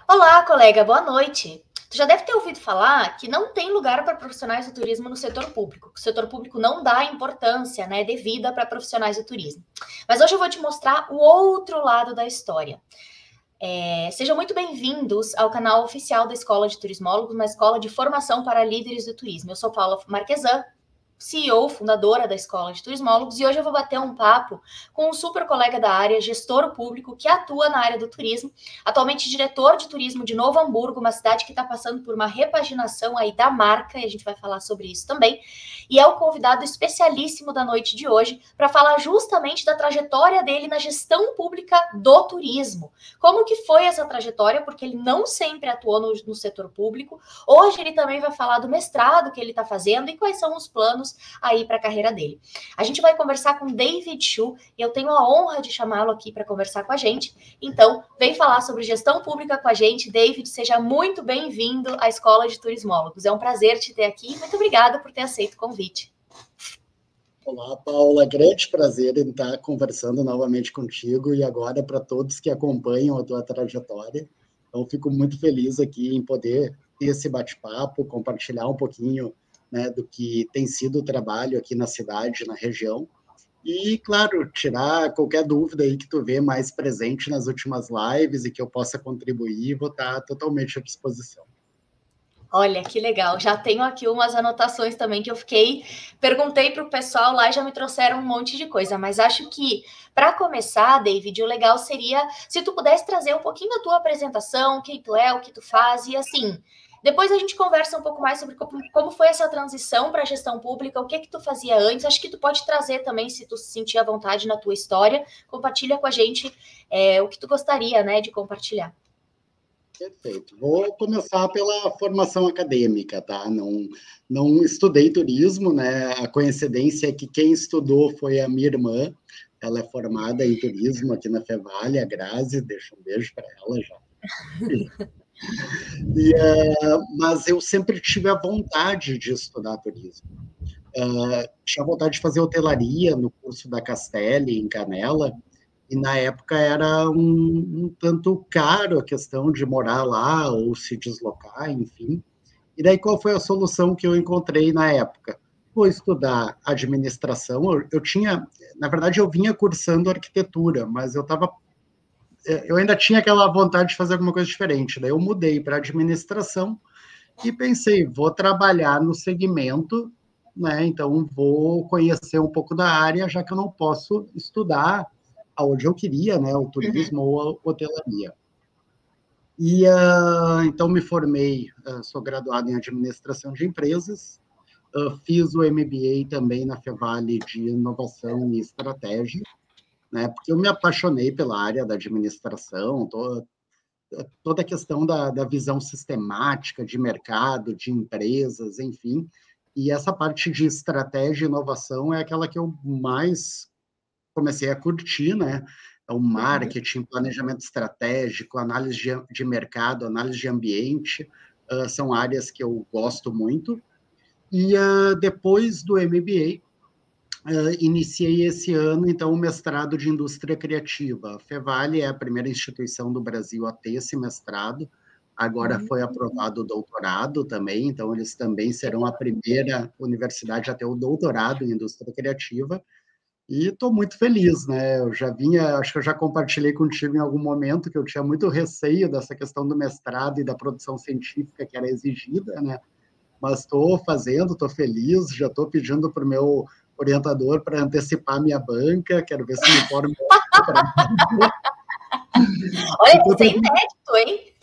Olá, colega, boa noite. Tu já deve ter ouvido falar que não tem lugar para profissionais do turismo no setor público. O setor público não dá importância, devida para profissionais do turismo. Mas hoje eu vou te mostrar o outro lado da história. Sejam muito bem-vindos ao canal oficial da Escola de Turismólogos, uma escola de formação para líderes do turismo. Eu sou Paula Marquesan, CEO, fundadora da Escola de Turismólogos, e hoje eu vou bater um papo com um super colega da área, gestor público, que atua na área do turismo, atualmente diretor de turismo de Novo Hamburgo, uma cidade que está passando por uma repaginação aí da marca, e a gente vai falar sobre isso também, e é o convidado especialíssimo da noite de hoje para falar justamente da trajetória dele na gestão pública do turismo. Como que foi essa trajetória, porque ele não sempre atuou no setor público. Hoje ele também vai falar do mestrado que ele está fazendo e quais são os planos aí para a carreira dele. A gente vai conversar com David Chu e eu tenho a honra de chamá-lo aqui para conversar com a gente. Então, vem falar sobre gestão pública com a gente. David, seja muito bem-vindo à Escola de Turismólogos. É um prazer te ter aqui. Muito obrigada por ter aceito o convite. Olá, Paula. Grande prazer em estar conversando novamente contigo e agora para todos que acompanham a tua trajetória. Então, fico muito feliz aqui em poder ter esse bate-papo, compartilhar um pouquinho, né, do que tem sido o trabalho aqui na cidade, na região. E, claro, tirar qualquer dúvida aí que tu vê mais presente nas últimas lives e que eu possa contribuir, vou estar totalmente à disposição. Olha, que legal. Já tenho aqui umas anotações também que eu perguntei para o pessoal lá e já me trouxeram um monte de coisa, mas acho que para começar, David, o legal seria se tu pudesse trazer um pouquinho da tua apresentação, quem tu é, o que tu faz e assim, depois a gente conversa um pouco mais sobre como foi essa transição para a gestão pública, o que que tu fazia antes. Acho que tu pode trazer também, se tu se sentir à vontade na tua história, compartilha com a gente o que tu gostaria, de compartilhar. Perfeito. Vou começar pela formação acadêmica, tá? Não estudei turismo, né? A coincidência é que quem estudou foi a minha irmã. Ela é formada em turismo aqui na Fevale, a Grazi. Deixa um beijo para ela já. Mas eu sempre tive a vontade de estudar turismo. Tinha vontade de fazer hotelaria no curso da Castelli, em Canela, e na época era um tanto caro a questão de morar lá ou se deslocar, enfim. E daí qual foi a solução que eu encontrei na época? Vou estudar administração. Eu tinha, na verdade, eu vinha cursando arquitetura, mas eu ainda tinha aquela vontade de fazer alguma coisa diferente. Daí eu mudei para administração e pensei, vou trabalhar no segmento, né? Então vou conhecer um pouco da área, já que eu não posso estudar aonde eu queria, né? O turismo ou a hotelaria. E então me formei, sou graduado em administração de empresas, fiz o MBA também na Fevale de inovação e estratégia, né? Porque eu me apaixonei pela área da administração, toda a questão da visão sistemática de mercado, de empresas, enfim. E essa parte de estratégia e inovação é aquela que eu mais comecei a curtir, né? O marketing, planejamento estratégico, análise de mercado, análise de ambiente, são áreas que eu gosto muito. E depois do MBA, iniciei esse ano, então, o mestrado de indústria criativa. A Fevale é a primeira instituição do Brasil a ter esse mestrado. Agora foi aprovado o doutorado também, então eles também serão a primeira universidade a ter o doutorado em indústria criativa. E estou muito feliz, né? Eu já vinha, acho que eu já compartilhei contigo em algum momento que eu tinha muito receio dessa questão do mestrado e da produção científica que era exigida, né? Mas estou fazendo, estou feliz, já estou pedindo para o meu orientador para antecipar minha banca, quero ver se me formo. Olha, isso é inédito, hein?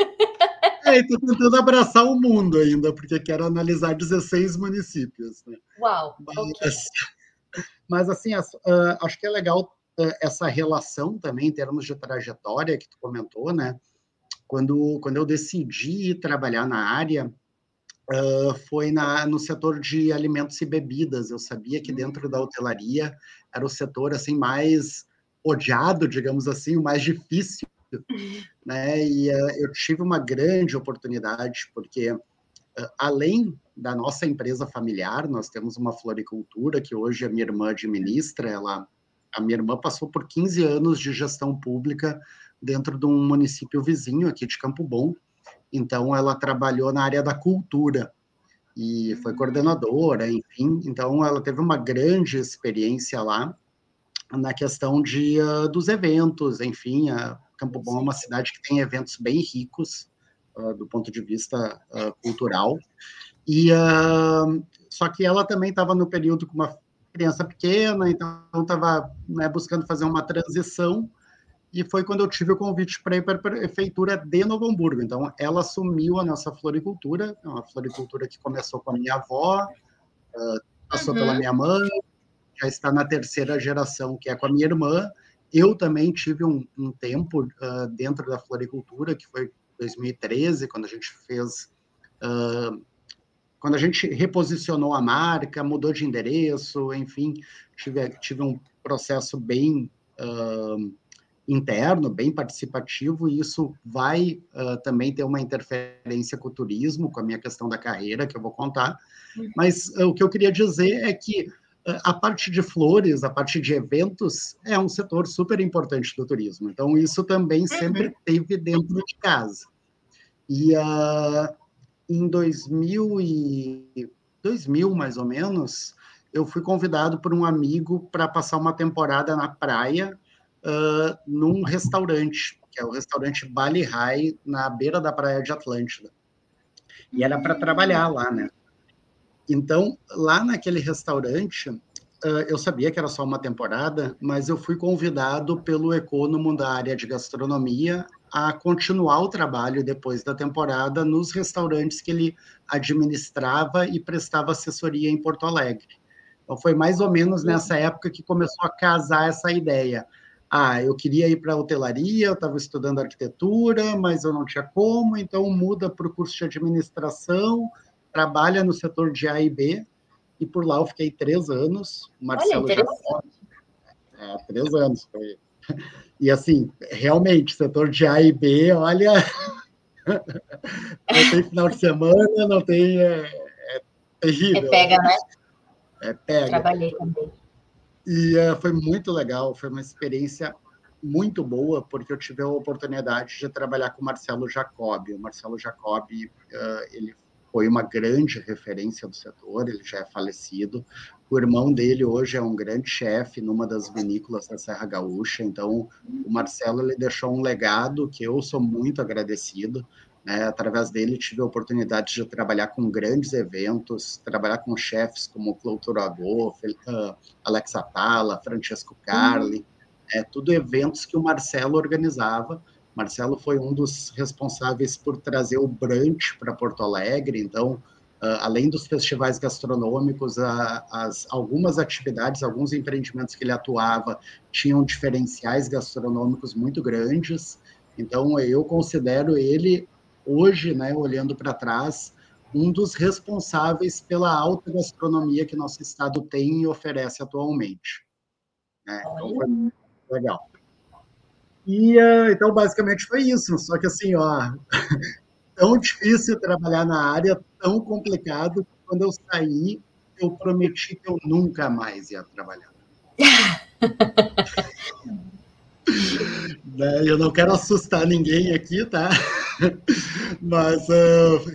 Estou tentando abraçar o mundo ainda, porque quero analisar 16 municípios. Né? Uau, ok. Mas assim, acho que é legal essa relação também em termos de trajetória que tu comentou, né? Quando eu decidi trabalhar na área, foi no setor de alimentos e bebidas. Eu sabia que dentro da hotelaria era o setor assim mais odiado, digamos assim, o mais difícil, né? E eu tive uma grande oportunidade, porque além da nossa empresa familiar, nós temos uma floricultura que hoje a minha irmã administra. A minha irmã passou por 15 anos de gestão pública dentro de um município vizinho aqui de Campo Bom, então ela trabalhou na área da cultura e foi coordenadora, enfim, então ela teve uma grande experiência lá na questão dos eventos, enfim, Campo Bom é uma cidade que tem eventos bem ricos do ponto de vista cultural, e só que ela também estava no período com uma criança pequena, então estava, né, buscando fazer uma transição, e foi quando eu tive o convite para ir para a prefeitura de Novo Hamburgo. Então, ela assumiu a nossa floricultura, uma floricultura que começou com a minha avó, passou pela minha mãe, já está na terceira geração, que é com a minha irmã. Eu também tive um tempo dentro da floricultura, que foi 2013, quando a gente fez... quando a gente reposicionou a marca, mudou de endereço, enfim, tive um processo bem interno, bem participativo, e isso vai também ter uma interferência com o turismo, com a minha questão da carreira, que eu vou contar. Mas o que eu queria dizer é que a parte de flores, a parte de eventos, é um setor super importante do turismo. Então, isso também sempre teve dentro de casa. E em 2000, mais ou menos, eu fui convidado por um amigo para passar uma temporada na praia, num restaurante, que é o restaurante Bali High, na beira da praia de Atlântida. E era para trabalhar lá, né? Então, lá naquele restaurante, eu sabia que era só uma temporada, mas eu fui convidado pelo econômico da área de gastronomia a continuar o trabalho depois da temporada nos restaurantes que ele administrava e prestava assessoria em Porto Alegre. Então, foi mais ou menos nessa época que começou a casar essa ideia. Eu queria ir para a hotelaria, eu estava estudando arquitetura, mas eu não tinha como, então muda para o curso de administração, trabalha no setor de A e B, e por lá eu fiquei 3 anos. Marcelo Olha, já... 3 anos. Foi. E assim, realmente, setor de A e B, olha, não tem final de semana, não tem... É terrível. Pega, né? Pega. Trabalhei também. E foi muito legal, foi uma experiência muito boa, porque eu tive a oportunidade de trabalhar com o Marcelo Jacobi. O Marcelo Jacobi, ele foi uma grande referência do setor, ele já é falecido. O irmão dele hoje é um grande chefe numa das vinícolas da Serra Gaúcha, então o Marcelo ele deixou um legado que eu sou muito agradecido. Através dele, tive a oportunidade de trabalhar com grandes eventos, trabalhar com chefes como Cloutor Agô, Alex Atala, Francesco Carli, tudo eventos que o Marcelo organizava. Marcelo foi um dos responsáveis por trazer o brunch para Porto Alegre, então, além dos festivais gastronômicos, algumas atividades, alguns empreendimentos que ele atuava tinham diferenciais gastronômicos muito grandes, então eu considero ele hoje, né, olhando para trás, um dos responsáveis pela alta gastronomia que nosso estado tem e oferece atualmente. Então, foi muito legal. E, então, basicamente, foi isso. Só que, assim, tão difícil trabalhar na área, tão complicado, que quando eu saí, eu prometi que eu nunca mais ia trabalhar. Eu não quero assustar ninguém aqui, tá? Mas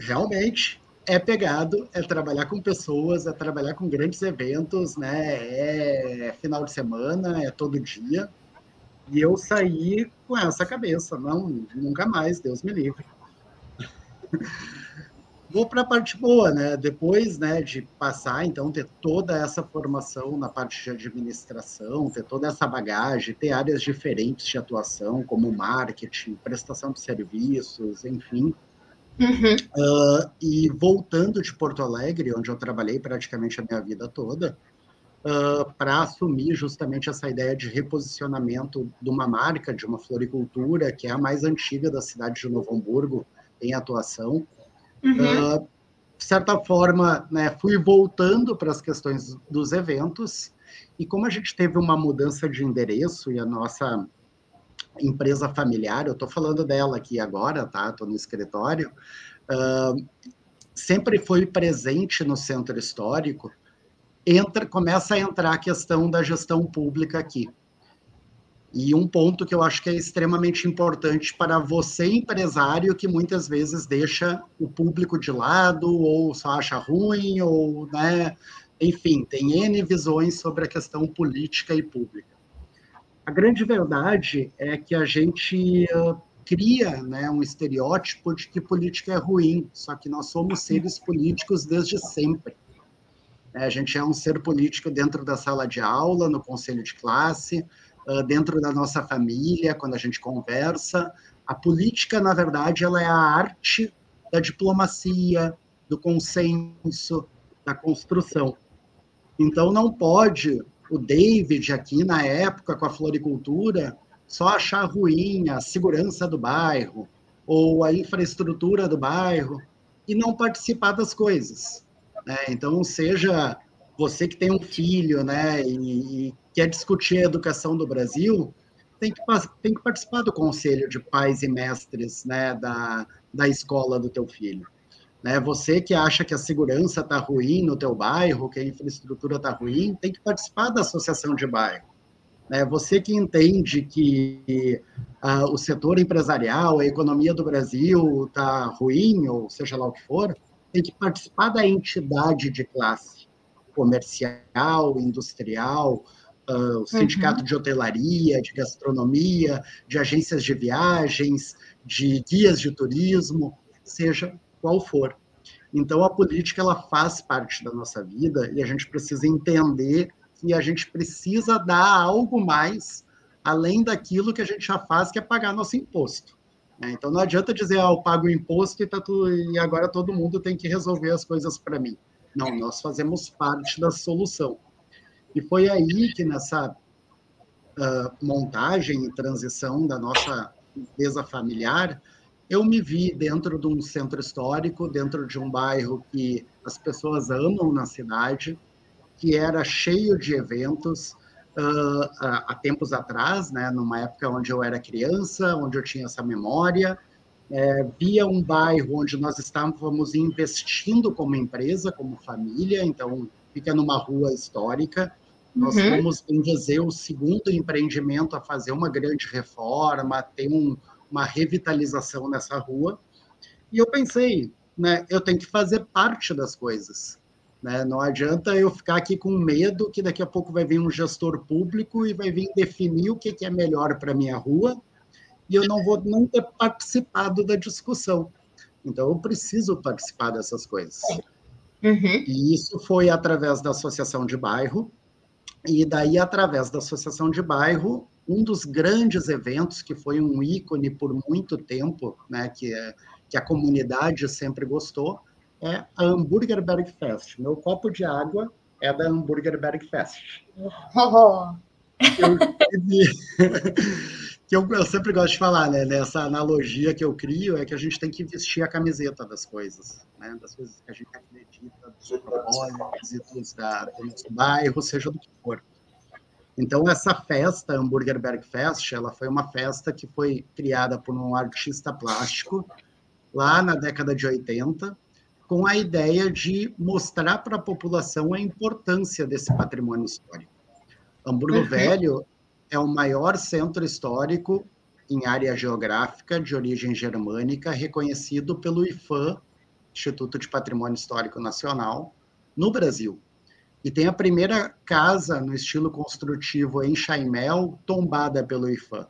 realmente é pegado, é trabalhar com pessoas, é trabalhar com grandes eventos, né? É final de semana, é todo dia. E eu saí com essa cabeça, não, nunca mais, Deus me livre. Vou para a parte boa, né? Depois, né, de passar, então, ter toda essa formação na parte de administração, ter toda essa bagagem, ter áreas diferentes de atuação, como marketing, prestação de serviços, enfim. E voltando de Porto Alegre, onde eu trabalhei praticamente a minha vida toda, para assumir justamente essa ideia de reposicionamento de uma marca, de uma floricultura, que é a mais antiga da cidade de Novo Hamburgo, em atuação. De certa forma, né, fui voltando para as questões dos eventos, e como a gente teve uma mudança de endereço, e a nossa empresa familiar, eu estou falando dela aqui agora, tá? Estou no escritório, sempre foi presente no centro histórico, começa a entrar a questão da gestão pública aqui. E um ponto que eu acho que é extremamente importante para você, empresário, que muitas vezes deixa o público de lado, ou só acha ruim, ou, né, enfim, tem N visões sobre a questão política e pública. A grande verdade é que a gente cria, né, um estereótipo de que política é ruim, só que nós somos seres políticos desde sempre. A gente é um ser político dentro da sala de aula, no conselho de classe, dentro da nossa família, quando a gente conversa. A política, na verdade, ela é a arte da diplomacia, do consenso, da construção. Então, não pode o David, aqui na época, com a floricultura, só achar ruim a segurança do bairro ou a infraestrutura do bairro e não participar das coisas. Né? Então, seja você que tem um filho, né, e quer discutir a educação do Brasil, tem que participar do conselho de pais e mestres, né, da escola do teu filho. Né? Você que acha que a segurança está ruim no teu bairro, que a infraestrutura está ruim, tem que participar da associação de bairro. Né? Você que entende que o setor empresarial, a economia do Brasil está ruim, ou seja lá o que for, tem que participar da entidade de classe comercial, industrial, o sindicato de hotelaria, de gastronomia, de agências de viagens, de guias de turismo, seja qual for. Então, a política ela faz parte da nossa vida e a gente precisa entender que a gente precisa dar algo mais além daquilo que a gente já faz, que é pagar nosso imposto. Então, não adianta dizer, eu pago o imposto e agora todo mundo tem que resolver as coisas para mim. Não, nós fazemos parte da solução. E foi aí que, nessa montagem e transição da nossa empresa familiar, eu me vi dentro de um centro histórico, dentro de um bairro que as pessoas amam na cidade, que era cheio de eventos há tempos atrás, né, numa época onde eu era criança, onde eu tinha essa memória, via um bairro onde nós estávamos investindo como empresa, como família, então fica numa rua histórica. Nós fomos, em dizer, o segundo empreendimento a fazer uma grande reforma, ter uma revitalização nessa rua. E eu pensei, né, eu tenho que fazer parte das coisas. Né? Não adianta eu ficar aqui com medo que daqui a pouco vai vir um gestor público e vai vir definir o que é melhor para a minha rua e eu não vou não ter participado da discussão. Então, eu preciso participar dessas coisas. E isso foi através da associação de bairro, e daí, através da associação de bairro, um dos grandes eventos, que foi um ícone por muito tempo, né, que a comunidade sempre gostou, é a Hambúrguer Berg Fest. Meu copo de água é da Hambúrguer Berg Fest. Eu sempre gosto de falar, né? Nessa analogia que eu crio, é que a gente tem que vestir a camiseta das coisas, né? Das coisas que a gente acredita, dos propósitos, do nosso bairro, seja do que for. Então, essa festa, Hambúrguer Berg Fest, ela foi uma festa que foi criada por um artista plástico, lá na década de 80, com a ideia de mostrar para a população a importância desse patrimônio histórico. Hamburgo Velho é o maior centro histórico em área geográfica de origem germânica, reconhecido pelo IPHAN, Instituto de Patrimônio Histórico Nacional, no Brasil. E tem a primeira casa no estilo construtivo em Chaimel, tombada pelo IPHAN.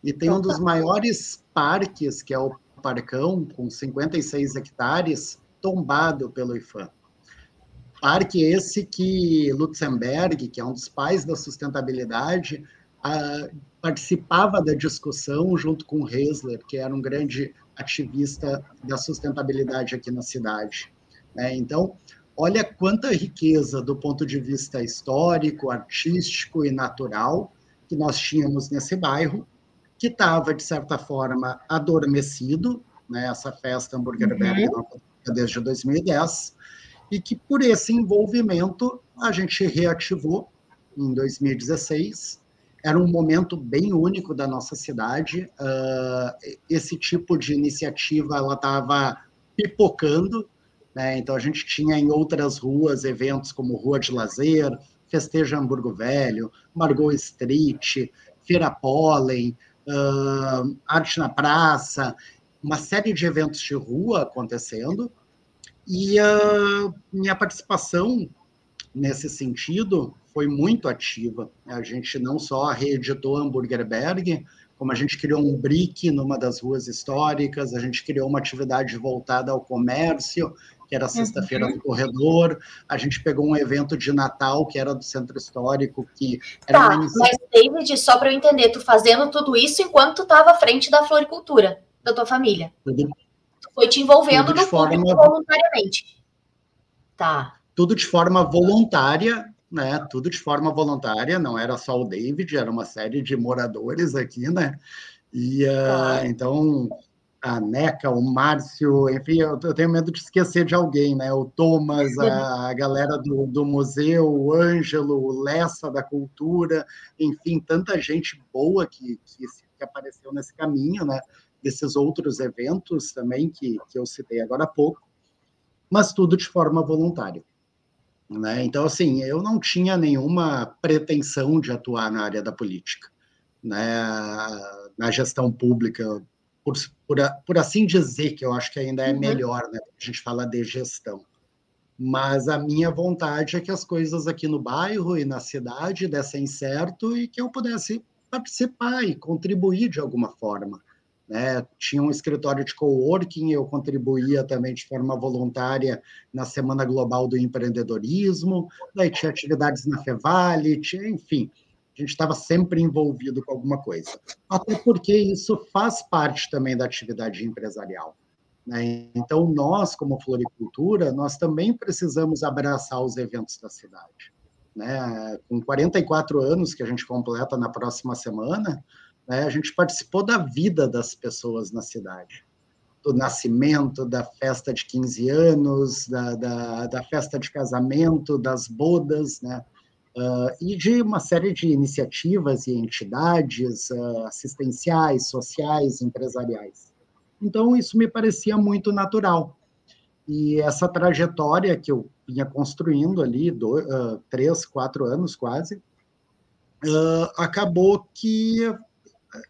E tem um dos maiores parques, que é o Parcão, com 56 hectares, tombado pelo IPHAN. Parque esse que Lutzenberg, que é um dos pais da sustentabilidade, participava da discussão junto com Hessler, que era um grande ativista da sustentabilidade aqui na cidade. Então, olha quanta riqueza do ponto de vista histórico, artístico e natural que nós tínhamos nesse bairro, que estava, de certa forma, adormecido, né? Essa festa Hambúrguer Berg desde 2010, e que, por esse envolvimento, a gente reativou em 2016. Era um momento bem único da nossa cidade. Esse tipo de iniciativa ela estava pipocando, né? Então, a gente tinha em outras ruas eventos como Rua de Lazer, Festeja Hamburgo Velho, Margot Street, Feira Pólen, Arte na Praça, uma série de eventos de rua acontecendo, e minha participação nesse sentido foi muito ativa. A gente não só reeditou Hamburgerberg, como a gente criou um brick numa das ruas históricas, a gente criou uma atividade voltada ao comércio, que era a Sexta-feira do Corredor, a gente pegou um evento de Natal, que era do Centro Histórico, que era uma iniciativa... Mas, David, só para eu entender, tu fazendo tudo isso enquanto tu estava à frente da floricultura, da tua família. Tu foi te envolvendo no público voluntariamente. Tá. Tudo de forma voluntária, né? Tudo de forma voluntária, não era só o David, era uma série de moradores aqui, né? E então a Neca, o Márcio, enfim, eu tenho medo de esquecer de alguém, né? O Thomas, a galera do museu, o Ângelo, o Lessa da Cultura, enfim, tanta gente boa que apareceu nesse caminho, né? Desses outros eventos também que eu citei agora há pouco, mas tudo de forma voluntária. Né? Então, assim, eu não tinha nenhuma pretensão de atuar na área da política, né? Na gestão pública, por assim dizer, que eu acho que ainda é melhor, né? A gente fala de gestão. Mas a minha vontade é que as coisas aqui no bairro e na cidade dessem certo e que eu pudesse participar e contribuir de alguma forma. Né? Tinha um escritório de coworking, eu contribuía também de forma voluntária na Semana Global do Empreendedorismo, daí tinha atividades na Fevale, enfim, a gente estava sempre envolvido com alguma coisa. Até porque isso faz parte também da atividade empresarial. Né? Então, nós, como floricultura, nós também precisamos abraçar os eventos da cidade. Né? Com 44 anos, que a gente completa na próxima semana, né, a gente participou da vida das pessoas na cidade. Do nascimento, da festa de 15 anos, da festa de casamento, das bodas, né? E de uma série de iniciativas e entidades assistenciais, sociais, empresariais. Então, isso me parecia muito natural. E essa trajetória que eu vinha construindo ali, 3, 4 anos quase, acabou que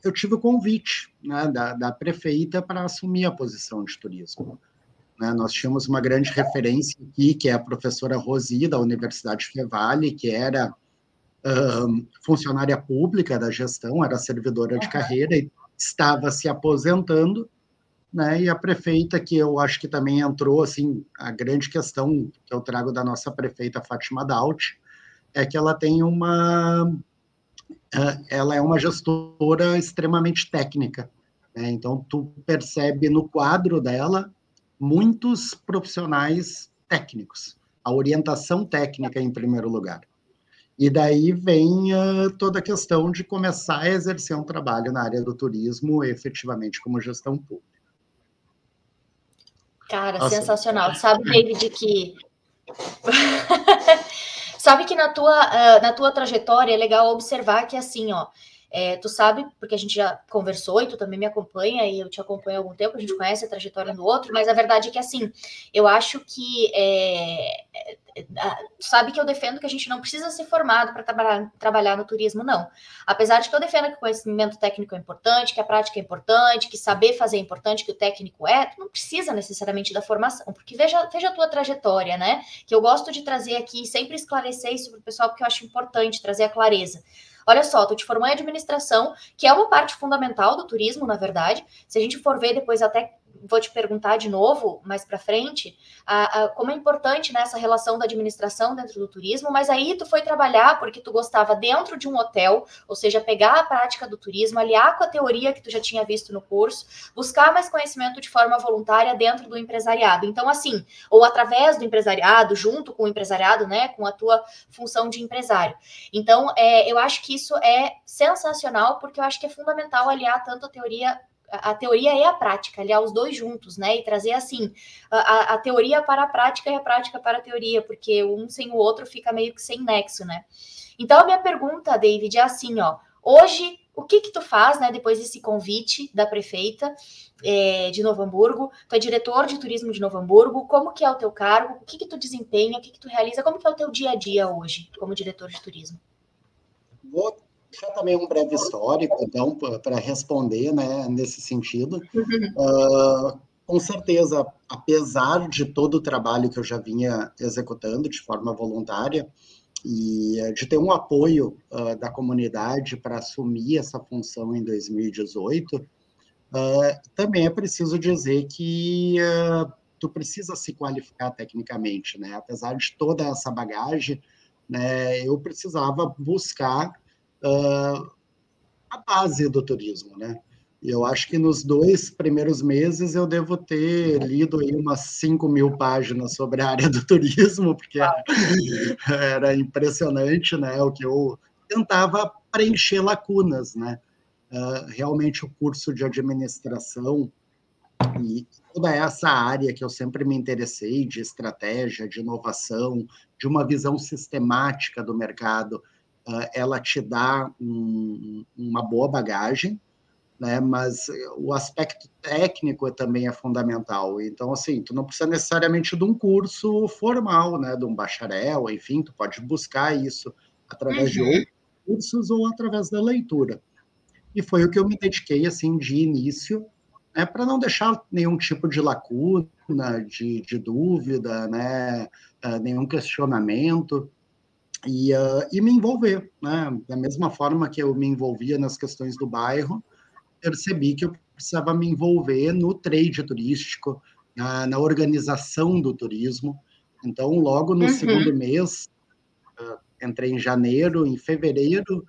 eu tive o convite, né, da prefeita para assumir a posição de turismo. Né, nós tínhamos uma grande referência aqui, que é a professora Rosi, da Universidade Fevale, que era funcionária pública da gestão, era servidora de carreira e estava se aposentando, né, e a prefeita, que eu acho que também entrou, assim, a grande questão que eu trago da nossa prefeita Fátima Daut, é que ela tem ela é uma gestora extremamente técnica, né? Então, tu percebe no quadro dela muitos profissionais técnicos, a orientação técnica em primeiro lugar. E daí vem toda a questão de começar a exercer um trabalho na área do turismo, efetivamente como gestão pública. Cara, sensacional. Sabe, David, que... Sabe que na tua trajetória é legal observar que, assim, ó, tu sabe, porque a gente já conversou e tu também me acompanha, e eu te acompanho há algum tempo, a gente conhece a trajetória do outro, mas a verdade é que, assim, eu acho que tu sabe que eu defendo que a gente não precisa ser formado para trabalhar no turismo, não. Apesar de que eu defendo que o conhecimento técnico é importante, que a prática é importante, que saber fazer é importante, que o técnico tu não precisa necessariamente da formação, porque veja a tua trajetória, né? Que eu gosto de trazer aqui, sempre esclarecer isso para o pessoal, porque eu acho importante trazer a clareza. Olha só, tu te formou em administração, que é uma parte fundamental do turismo, na verdade. Se a gente for ver depois, até vou te perguntar de novo, mais para frente, como é importante, né, essa relação da administração dentro do turismo, mas aí tu foi trabalhar porque tu gostava dentro de um hotel, ou seja, pegar a prática do turismo, aliar com a teoria que tu já tinha visto no curso, buscar mais conhecimento de forma voluntária dentro do empresariado. Então, assim, ou através do empresariado, junto com o empresariado, né, com a tua função de empresário. Então, eu acho que isso é sensacional, porque eu acho que é fundamental aliar tanto a teoria e a prática, aliar os dois juntos, né, e trazer, assim, a teoria para a prática e a prática para a teoria, porque um sem o outro fica meio que sem nexo, né. Então, a minha pergunta, David, é assim, ó, hoje, o que tu faz, né, depois desse convite da prefeita de Novo Hamburgo, tu é diretor de turismo de Novo Hamburgo, como que é o teu cargo, o que tu desempenha, o que tu realiza, como que é o teu dia a dia hoje, como diretor de turismo? Já também um breve histórico, então, para responder, né, nesse sentido. Com certeza, apesar de todo o trabalho que eu já vinha executando de forma voluntária e de ter um apoio da comunidade para assumir essa função em 2018, também é preciso dizer que tu precisa se qualificar tecnicamente, né? Apesar de toda essa bagagem, né, eu precisava buscar a base do turismo, né? E eu acho que nos 2 primeiros meses eu devo ter lido aí umas 5.000 páginas sobre a área do turismo, porque era impressionante, né? O que eu tentava preencher lacunas, né? Realmente o curso de administração e toda essa área que eu sempre me interessei de estratégia, de inovação, de uma visão sistemática do mercado, ela te dá uma boa bagagem, né? Mas o aspecto técnico também é fundamental. Então, assim, tu não precisa necessariamente de um curso formal, né? De um bacharel, enfim, tu pode buscar isso através de outros cursos ou através da leitura. E foi o que eu me dediquei, assim, de início, né, para não deixar nenhum tipo de lacuna, de dúvida, né, nenhum questionamento, e me envolver, né, da mesma forma que eu me envolvia nas questões do bairro, percebi que eu precisava me envolver no trade turístico, na organização do turismo. Então, logo no segundo mês, entrei em janeiro, em fevereiro,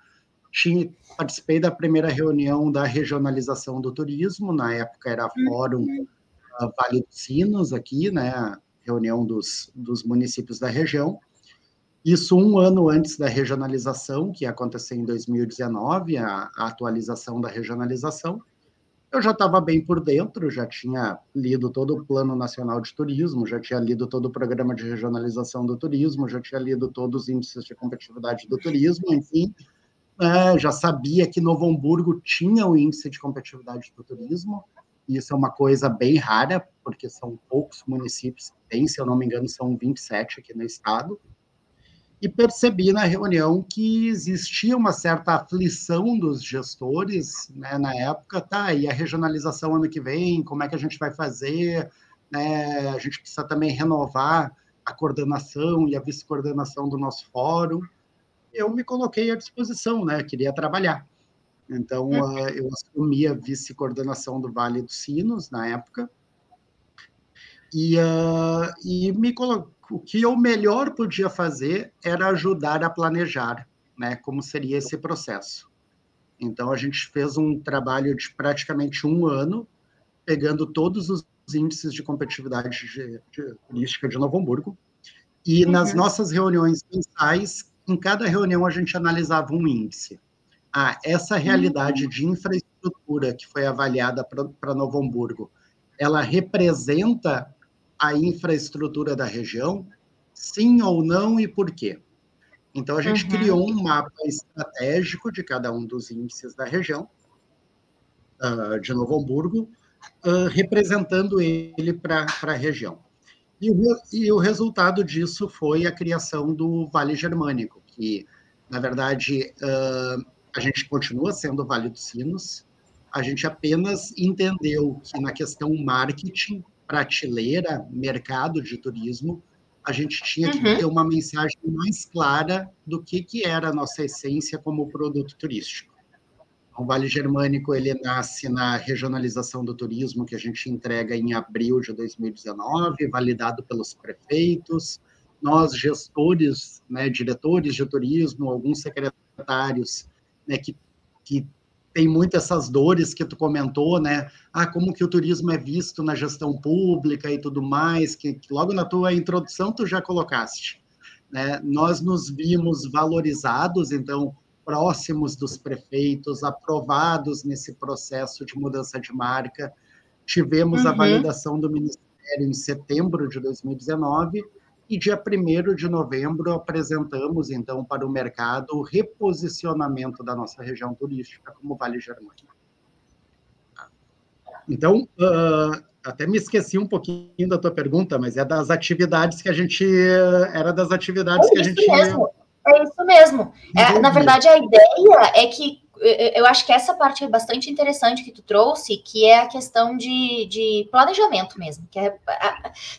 participei da primeira reunião da regionalização do turismo, na época era Fórum Vale dos Sinos, aqui, né, a reunião dos municípios da região. Isso 1 ano antes da regionalização, que ia acontecer em 2019, a atualização da regionalização. Eu já estava bem por dentro, já tinha lido todo o Plano Nacional de Turismo, já tinha lido todo o Programa de Regionalização do Turismo, já tinha lido todos os índices de competitividade do turismo, enfim, já sabia que Novo Hamburgo tinha o índice de competitividade do turismo, e isso é uma coisa bem rara, porque são poucos municípios que têm, se eu não me engano, são 27 aqui no estado, e percebi na reunião que existia uma certa aflição dos gestores, né, na época, tá, e a regionalização ano que vem, como é que a gente vai fazer, né, a gente precisa também renovar a coordenação e a vice-coordenação do nosso fórum. Eu me coloquei à disposição, né, queria trabalhar. Então, eu assumi a vice-coordenação do Vale dos Sinos, na época, e o que eu melhor podia fazer era ajudar a planejar, né, como seria esse processo. Então, a gente fez um trabalho de praticamente 1 ano, pegando todos os índices de competitividade turística de Novo Hamburgo, e nas nossas reuniões mensais, em cada reunião a gente analisava um índice. Essa realidade de infraestrutura que foi avaliada para Novo Hamburgo, ela representa a infraestrutura da região? Sim ou não, e por quê? Então, a gente criou um mapa estratégico de cada um dos índices da região, de Novo Hamburgo, representando ele para a região. E o resultado disso foi a criação do Vale Germânico, que, na verdade, a gente continua sendo o Vale dos Sinos, a gente apenas entendeu que na questão marketing, prateleira, mercado de turismo, a gente tinha que ter uma mensagem mais clara do que era a nossa essência como produto turístico. O Vale Germânico ele nasce na regionalização do turismo, que a gente entrega em abril de 2019, validado pelos prefeitos. Nós, gestores, né, diretores de turismo, alguns secretários, né, que tem muitas essas dores que tu comentou, né? Como que o turismo é visto na gestão pública e tudo mais, que logo na tua introdução tu já colocaste, né? Nós nos vimos valorizados, então, próximos dos prefeitos, aprovados nesse processo de mudança de marca. Tivemos a validação do Ministério em setembro de 2019 e dia 1º de novembro apresentamos, então, para o mercado o reposicionamento da nossa região turística como Vale Germânico. Então, até me esqueci um pouquinho da tua pergunta, mas é das atividades que a gente... Era das atividades que a gente É isso mesmo. Na verdade, a ideia é que eu acho que essa parte é bastante interessante que tu trouxe, que é a questão de planejamento mesmo, que é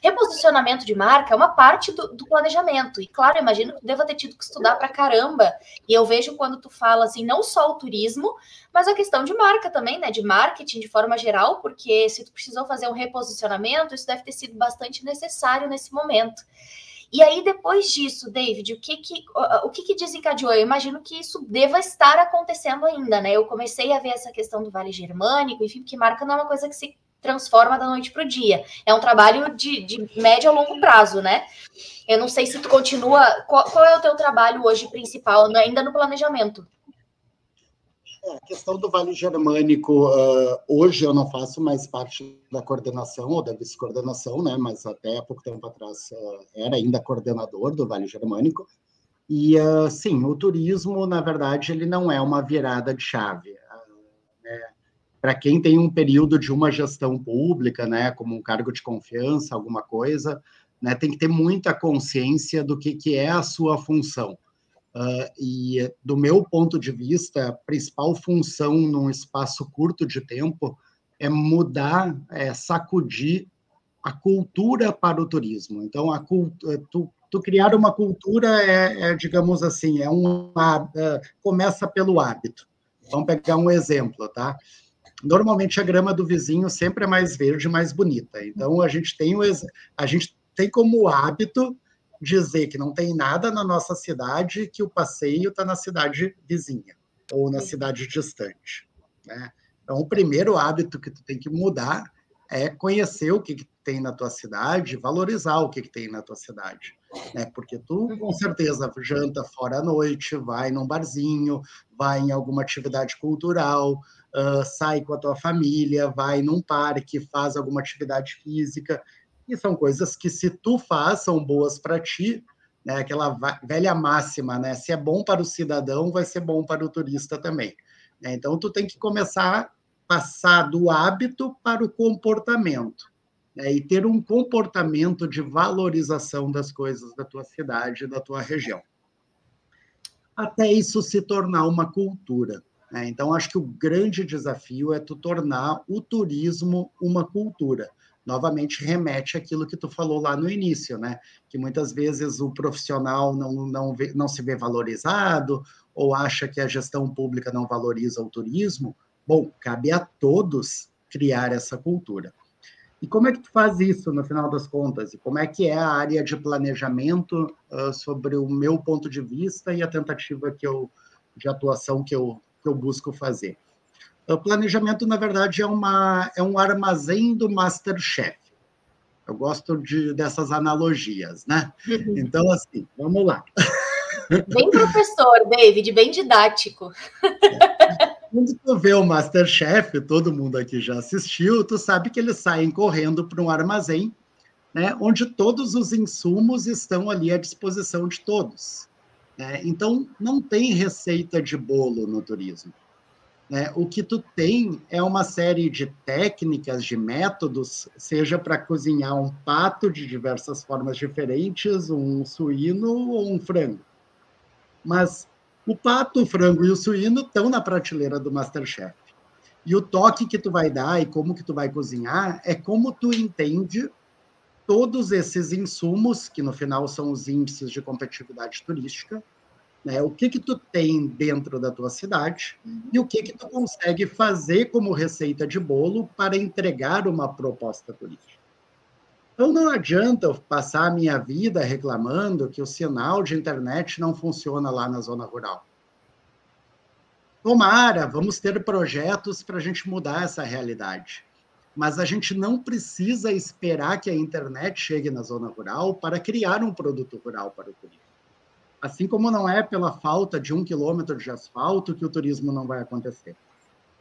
reposicionamento de marca é uma parte do planejamento. E claro, imagino que tu deva ter tido que estudar pra caramba. E eu vejo quando tu fala assim, não só o turismo, mas a questão de marca também, né? De marketing de forma geral, porque se tu precisou fazer um reposicionamento, isso deve ter sido bastante necessário nesse momento. E aí, depois disso, David, o que desencadeou? Eu imagino que isso deva estar acontecendo ainda, né? Eu comecei a ver essa questão do Vale Germânico, enfim, porque marca não é uma coisa que se transforma da noite para o dia. É um trabalho de médio a longo prazo, né? Eu não sei se tu continua... Qual é o teu trabalho hoje principal, ainda no planejamento? A questão do Vale Germânico, hoje eu não faço mais parte da coordenação ou da vice-coordenação, né? Mas até há pouco tempo atrás era ainda coordenador do Vale Germânico. E, sim, o turismo, na verdade, ele não é uma virada de chave. Né? Para quem tem um período de uma gestão pública, né, como um cargo de confiança, alguma coisa, né, tem que ter muita consciência do que é a sua função. E, do meu ponto de vista, a principal função num espaço curto de tempo é mudar, sacudir a cultura para o turismo. Então, tu criar uma cultura digamos assim, começa pelo hábito. Vamos pegar um exemplo, tá? Normalmente a grama do vizinho sempre é mais verde, mais bonita. Então, a gente tem como hábito dizer que não tem nada na nossa cidade, que o passeio está na cidade vizinha ou na cidade distante, né? Então, o primeiro hábito que tu tem que mudar é conhecer o que tem na tua cidade, valorizar o que tem na tua cidade, né? Porque tu, com certeza, janta fora à noite, vai num barzinho, vai em alguma atividade cultural, sai com a tua família, vai num parque, faz alguma atividade física, e são coisas que, se tu faz, são boas para ti, né? Aquela velha máxima, né? Se é bom para o cidadão, vai ser bom para o turista também. Então, tu tem que começar a passar do hábito para o comportamento, né? E ter um comportamento de valorização das coisas da tua cidade, da tua região, até isso se tornar uma cultura. Então, acho que o grande desafio é tu tornar o turismo uma cultura. Novamente, remete àquilo que tu falou lá no início, né? Que muitas vezes o profissional não se vê valorizado, ou acha que a gestão pública não valoriza o turismo. Bom, cabe a todos criar essa cultura. E como é que tu faz isso, no final das contas? E como é que é a área de planejamento, sobre o meu ponto de vista e a tentativa de atuação que eu busco fazer? O planejamento, na verdade, é um armazém do MasterChef. Eu gosto dessas analogias, né? Então, assim, vamos lá. Bem professor, David, bem didático. Quando tu vê o MasterChef, todo mundo aqui já assistiu, tu sabe que eles saem correndo para um armazém, né, onde todos os insumos estão ali à disposição de todos, né? Então, não tem receita de bolo no turismo, né? O que tu tem é uma série de técnicas, de métodos, seja para cozinhar um pato de diversas formas diferentes, um suíno ou um frango. Mas o pato, o frango e o suíno estão na prateleira do MasterChef. E o toque que tu vai dar e como que tu vai cozinhar é como tu entende todos esses insumos, que no final são os índices de competitividade turística, né? O que tu tem dentro da tua cidade e o que tu consegue fazer como receita de bolo para entregar uma proposta turística. Então, não adianta eu passar a minha vida reclamando que o sinal de internet não funciona lá na zona rural. Tomara, vamos ter projetos para a gente mudar essa realidade. Mas a gente não precisa esperar que a internet chegue na zona rural para criar um produto rural para o turismo. Assim como não é pela falta de 1 quilômetro de asfalto que o turismo não vai acontecer.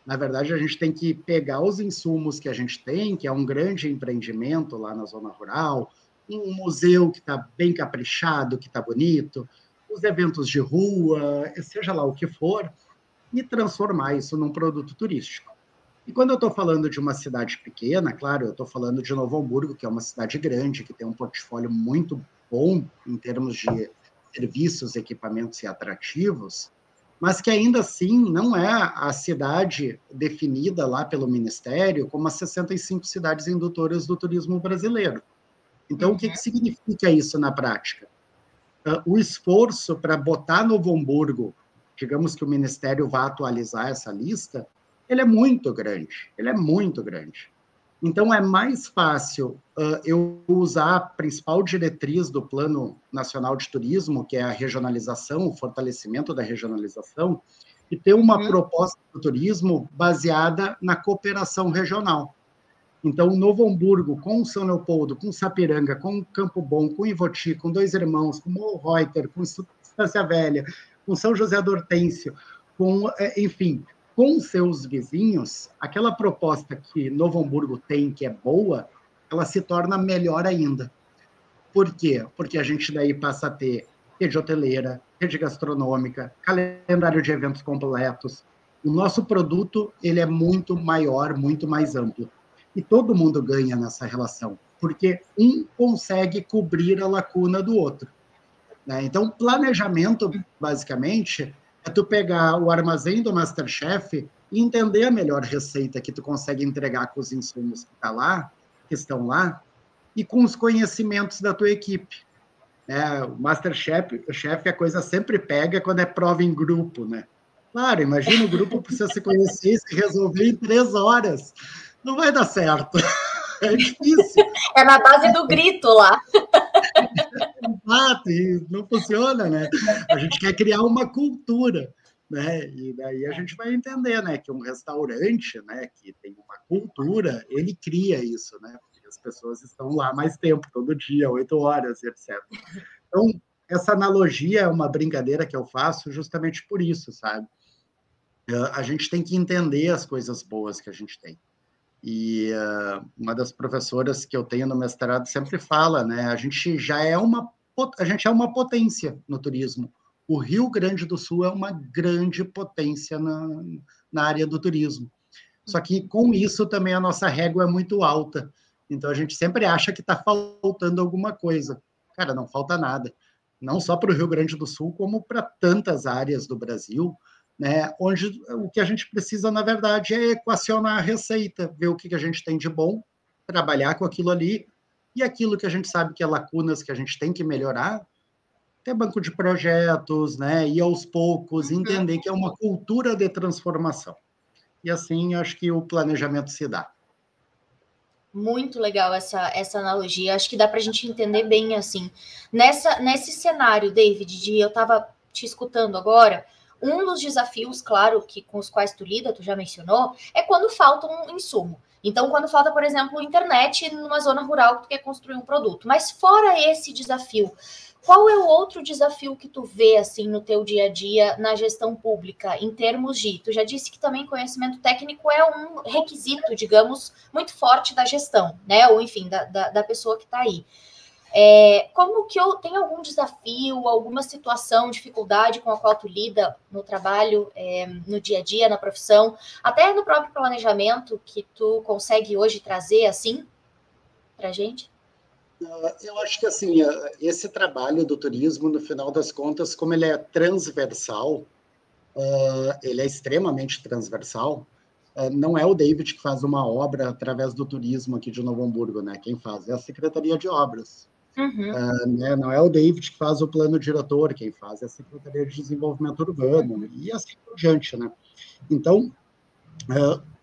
Na verdade, a gente tem que pegar os insumos que a gente tem, que é um grande empreendimento lá na zona rural, um museu que está bem caprichado, que está bonito, os eventos de rua, seja lá o que for, e transformar isso num produto turístico. E quando eu estou falando de uma cidade pequena, claro, eu estou falando de Novo Hamburgo, que é uma cidade grande, que tem um portfólio muito bom em termos de serviços, equipamentos e atrativos, mas que ainda assim não é a cidade definida lá pelo Ministério como as 65 cidades indutoras do turismo brasileiro. Então, o que significa isso na prática? O esforço para botar Novo Hamburgo, digamos que o Ministério vá atualizar essa lista, ele é muito grande, ele é muito grande. Então, é mais fácil eu usar a principal diretriz do Plano Nacional de Turismo, que é a regionalização, o fortalecimento da regionalização, e ter uma proposta do turismo baseada na cooperação regional. Então, Novo Hamburgo, com São Leopoldo, com Sapiranga, com Campo Bom, com Ivoti, com Dois Irmãos, com Morro Reuter, com Estância Velha, com São José do Hortêncio, enfim, com seus vizinhos, aquela proposta que Novo Hamburgo tem, que é boa, ela se torna melhor ainda. Por quê? Porque a gente daí passa a ter rede hoteleira, rede gastronômica, calendário de eventos completos. O nosso produto ele é muito maior, muito mais amplo. E todo mundo ganha nessa relação, porque um consegue cobrir a lacuna do outro. Né? Então, planejamento, basicamente, é tu pegar o armazém do MasterChef e entender a melhor receita que tu consegue entregar com os insumos que estão lá, e com os conhecimentos da tua equipe. O MasterChef, a coisa sempre pega quando é prova em grupo, né? Claro, imagina o grupo precisa se conhecer e se resolver em 3 horas. Não vai dar certo. É difícil. É na base do grito lá. Exato, e não funciona, né? A gente quer criar uma cultura, né? E daí a gente vai entender, né, que um restaurante, né, que tem uma cultura, ele cria isso, né? Porque as pessoas estão lá mais tempo, todo dia, 8 horas, etc. Então, essa analogia é uma brincadeira que eu faço justamente por isso, sabe? A gente tem que entender as coisas boas que a gente tem. E uma das professoras que eu tenho no mestrado sempre fala, né? A gente é uma potência no turismo. O Rio Grande do Sul é uma grande potência na área do turismo. Só que com isso também a nossa régua é muito alta. Então a gente sempre acha que está faltando alguma coisa. Cara, não falta nada. Não só para o Rio Grande do Sul, como para tantas áreas do Brasil, né, onde o que a gente precisa, na verdade, é equacionar a receita, ver o que a gente tem de bom, trabalhar com aquilo ali, e aquilo que a gente sabe que é lacunas que a gente tem que melhorar, ter banco de projetos, né, e aos poucos entender que é uma cultura de transformação. E assim, acho que o planejamento se dá. Muito legal essa analogia. Acho que dá para a gente entender bem, assim. Nesse cenário, David, eu estava te escutando agora, um dos desafios, claro, que com os quais tu lida, tu já mencionou, é quando falta um insumo. Então, quando falta, por exemplo, internet numa zona rural que tu quer construir um produto. Mas fora esse desafio, qual é o outro desafio que tu vê, assim, no teu dia a dia na gestão pública, em termos de... Tu já disse que também conhecimento técnico é um requisito, digamos, muito forte da gestão, né? Ou, enfim, da pessoa que está aí. Como que tem algum desafio, alguma situação, dificuldade com a qual tu lida no trabalho, no dia a dia, na profissão, até no próprio planejamento, que tu consegue hoje trazer, assim, para a gente? Eu acho que, assim, esse trabalho do turismo, no final das contas, como ele é transversal, ele é extremamente transversal, não é o David que faz uma obra através do turismo aqui de Novo Hamburgo, né? Quem faz é a Secretaria de Obras. Né? Não é o David que faz o plano diretor, quem faz é a Secretaria de Desenvolvimento Urbano, e assim por diante, né? Então,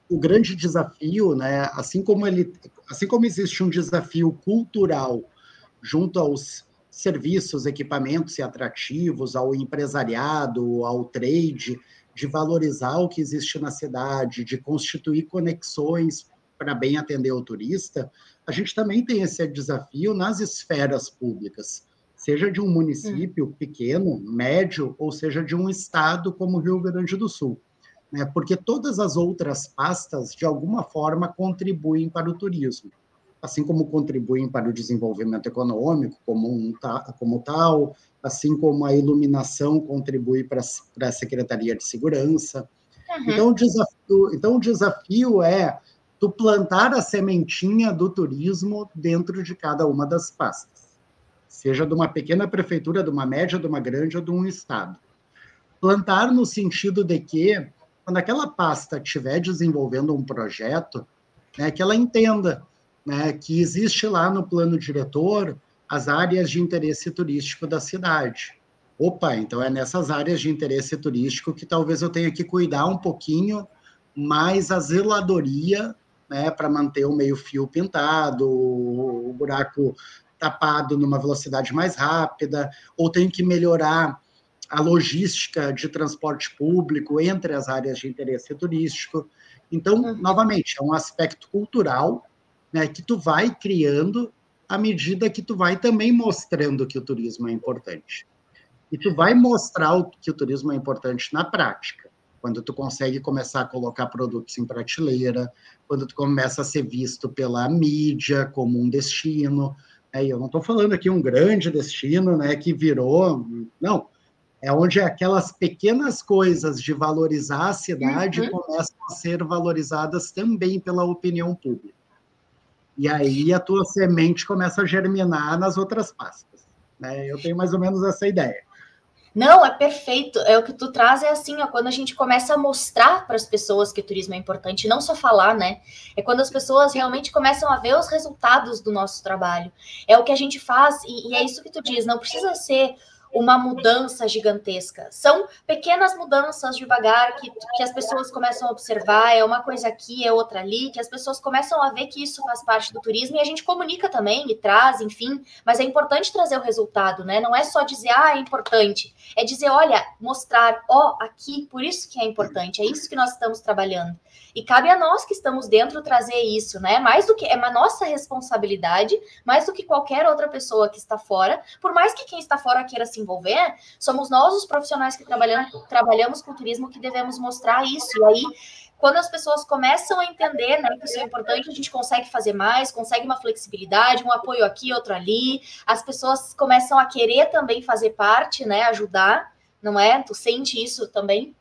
o grande desafio, né, assim como existe um desafio cultural junto aos serviços, equipamentos e atrativos, ao empresariado, ao trade, de valorizar o que existe na cidade, de constituir conexões para bem atender o turista, a gente também tem esse desafio nas esferas públicas, seja de um município pequeno, médio, ou seja de um estado como o Rio Grande do Sul. Né, porque todas as outras pastas, de alguma forma, contribuem para o turismo, assim como contribuem para o desenvolvimento econômico como tal, assim como a iluminação contribui para a Secretaria de Segurança. Então, o desafio é tu plantar a sementinha do turismo dentro de cada uma das pastas. seja de uma pequena prefeitura, de uma média, de uma grande ou de um estado. Plantar no sentido de que, quando aquela pasta estiver desenvolvendo um projeto, né, que ela entenda, né, que existe lá no plano diretor as áreas de interesse turístico da cidade. Opa, então é nessas áreas de interesse turístico que talvez eu tenha que cuidar um pouquinho mais a zeladoria, né, para manter o meio-fio pintado, o buraco tapado numa velocidade mais rápida, ou tenho que melhorar a logística de transporte público entre as áreas de interesse turístico. Então, novamente, é um aspecto cultural, né, que tu vai criando à medida que tu vai também mostrando que o turismo é importante. E tu vai mostrar que o turismo é importante na prática, quando tu consegue começar a colocar produtos em prateleira, quando tu começa a ser visto pela mídia como um destino. E eu não estou falando aqui um grande destino, né, que virou... Não, é onde aquelas pequenas coisas de valorizar a cidade começam a ser valorizadas também pela opinião pública. E aí a tua semente começa a germinar nas outras pastas. Né? Eu tenho mais ou menos essa ideia. Não, é perfeito. É o que tu traz, é assim, ó, quando a gente começa a mostrar para as pessoas que o turismo é importante, não só falar, né? É quando as pessoas realmente começam a ver os resultados do nosso trabalho. É o que a gente faz, e é isso que tu diz, não precisa ser uma mudança gigantesca. São pequenas mudanças devagar que as pessoas começam a observar, é uma coisa aqui, é outra ali, que as pessoas começam a ver que isso faz parte do turismo e a gente comunica também e traz, enfim, mas é importante trazer o resultado, né? Não é só dizer, é importante, é dizer, olha, mostrar, aqui, por isso que é importante, é isso que nós estamos trabalhando. E cabe a nós que estamos dentro trazer isso, né? Mais do que, é uma nossa responsabilidade, mais do que qualquer outra pessoa que está fora, por mais que quem está fora queira se envolver, somos nós os profissionais que trabalhamos com turismo que devemos mostrar isso. E aí, quando as pessoas começam a entender, né, que isso é importante, a gente consegue fazer mais, consegue uma flexibilidade, um apoio aqui, outro ali, as pessoas começam a querer também fazer parte, né, ajudar, não é? Tu sente isso também?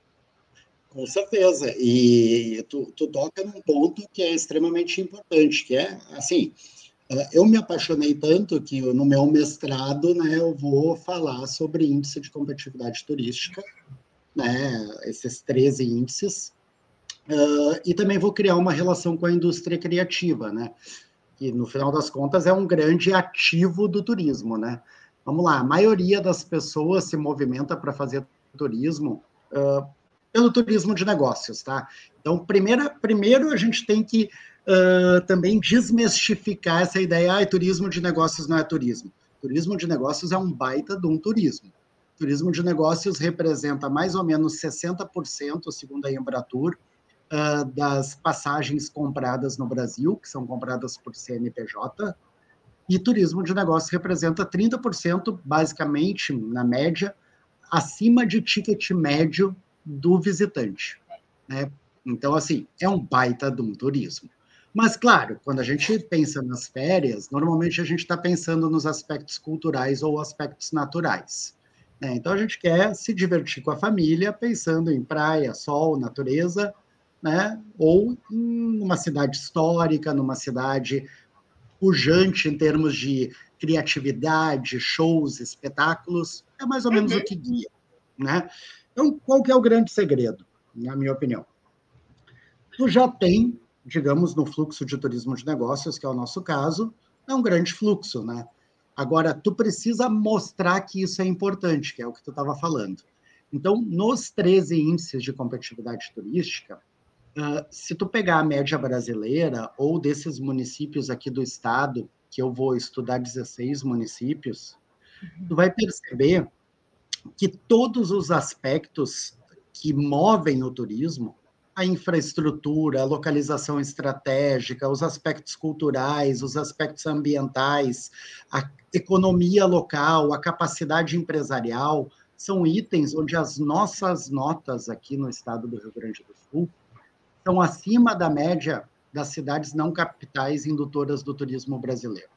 Com certeza, e tu toca num ponto que é extremamente importante, que é, assim, eu me apaixonei tanto que no meu mestrado, né, eu vou falar sobre índice de competitividade turística, né, esses 13 índices, e também vou criar uma relação com a indústria criativa, né, que no final das contas é um grande ativo do turismo, né. Vamos lá, a maioria das pessoas se movimenta para fazer turismo pelo turismo de negócios, tá? Então, primeiro a gente tem que também desmistificar essa ideia, turismo de negócios não é turismo. Turismo de negócios é um baita de um turismo. Turismo de negócios representa mais ou menos 60%, segundo a Embratur, das passagens compradas no Brasil, que são compradas por CNPJ, e turismo de negócios representa 30%, basicamente, na média, acima de ticket médio do visitante. Né? Então, assim, é um baita de um turismo. Mas, claro, quando a gente pensa nas férias, normalmente a gente está pensando nos aspectos culturais ou aspectos naturais. Né? Então, a gente quer se divertir com a família, pensando em praia, sol, natureza, né? Ou em uma cidade histórica, numa cidade pujante em termos de criatividade, shows, espetáculos, é mais ou menos o que guia. Né? Então, qual que é o grande segredo, na minha opinião? Tu já tem, digamos, no fluxo de turismo de negócios, que é o nosso caso, é um grande fluxo, né? Agora, tu precisa mostrar que isso é importante, que é o que tu estava falando. Então, nos 13 índices de competitividade turística, se tu pegar a média brasileira ou desses municípios aqui do estado, que eu vou estudar 16 municípios, tu vai perceber que todos os aspectos que movem o turismo, a infraestrutura, a localização estratégica, os aspectos culturais, os aspectos ambientais, a economia local, a capacidade empresarial, são itens onde as nossas notas aqui no estado do Rio Grande do Sul estão acima da média das cidades não capitais indutoras do turismo brasileiro.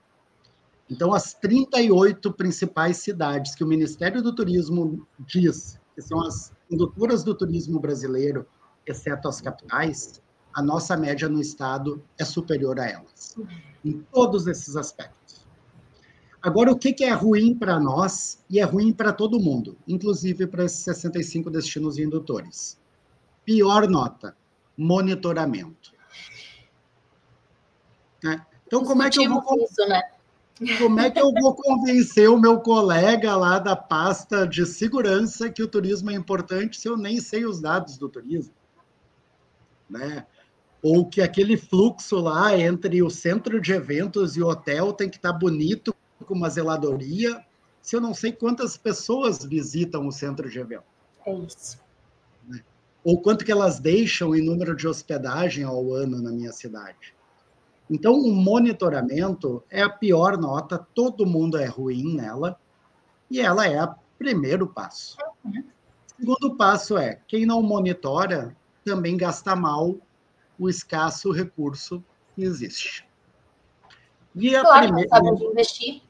Então, as 38 principais cidades que o Ministério do Turismo diz que são as indutoras do turismo brasileiro, exceto as capitais, a nossa média no estado é superior a elas, em todos esses aspectos. Agora, o que é ruim para nós e é ruim para todo mundo, inclusive para esses 65 destinos indutores? Pior nota, monitoramento. Né? Então, como é que eu vou... isso, né? Como é que eu vou convencer o meu colega lá da pasta de segurança que o turismo é importante se eu nem sei os dados do turismo? Né? Ou que aquele fluxo lá entre o centro de eventos e o hotel tem que estar bonito, com uma zeladoria, se eu não sei quantas pessoas visitam o centro de eventos. É isso. Né? Ou quanto que elas deixam em número de hospedagem ao ano na minha cidade. Então, o monitoramento é a pior nota, todo mundo é ruim nela, e ela é o primeiro passo. O segundo passo é, quem não monitora também gasta mal o escasso recurso que existe. E Claro, sabe onde investir.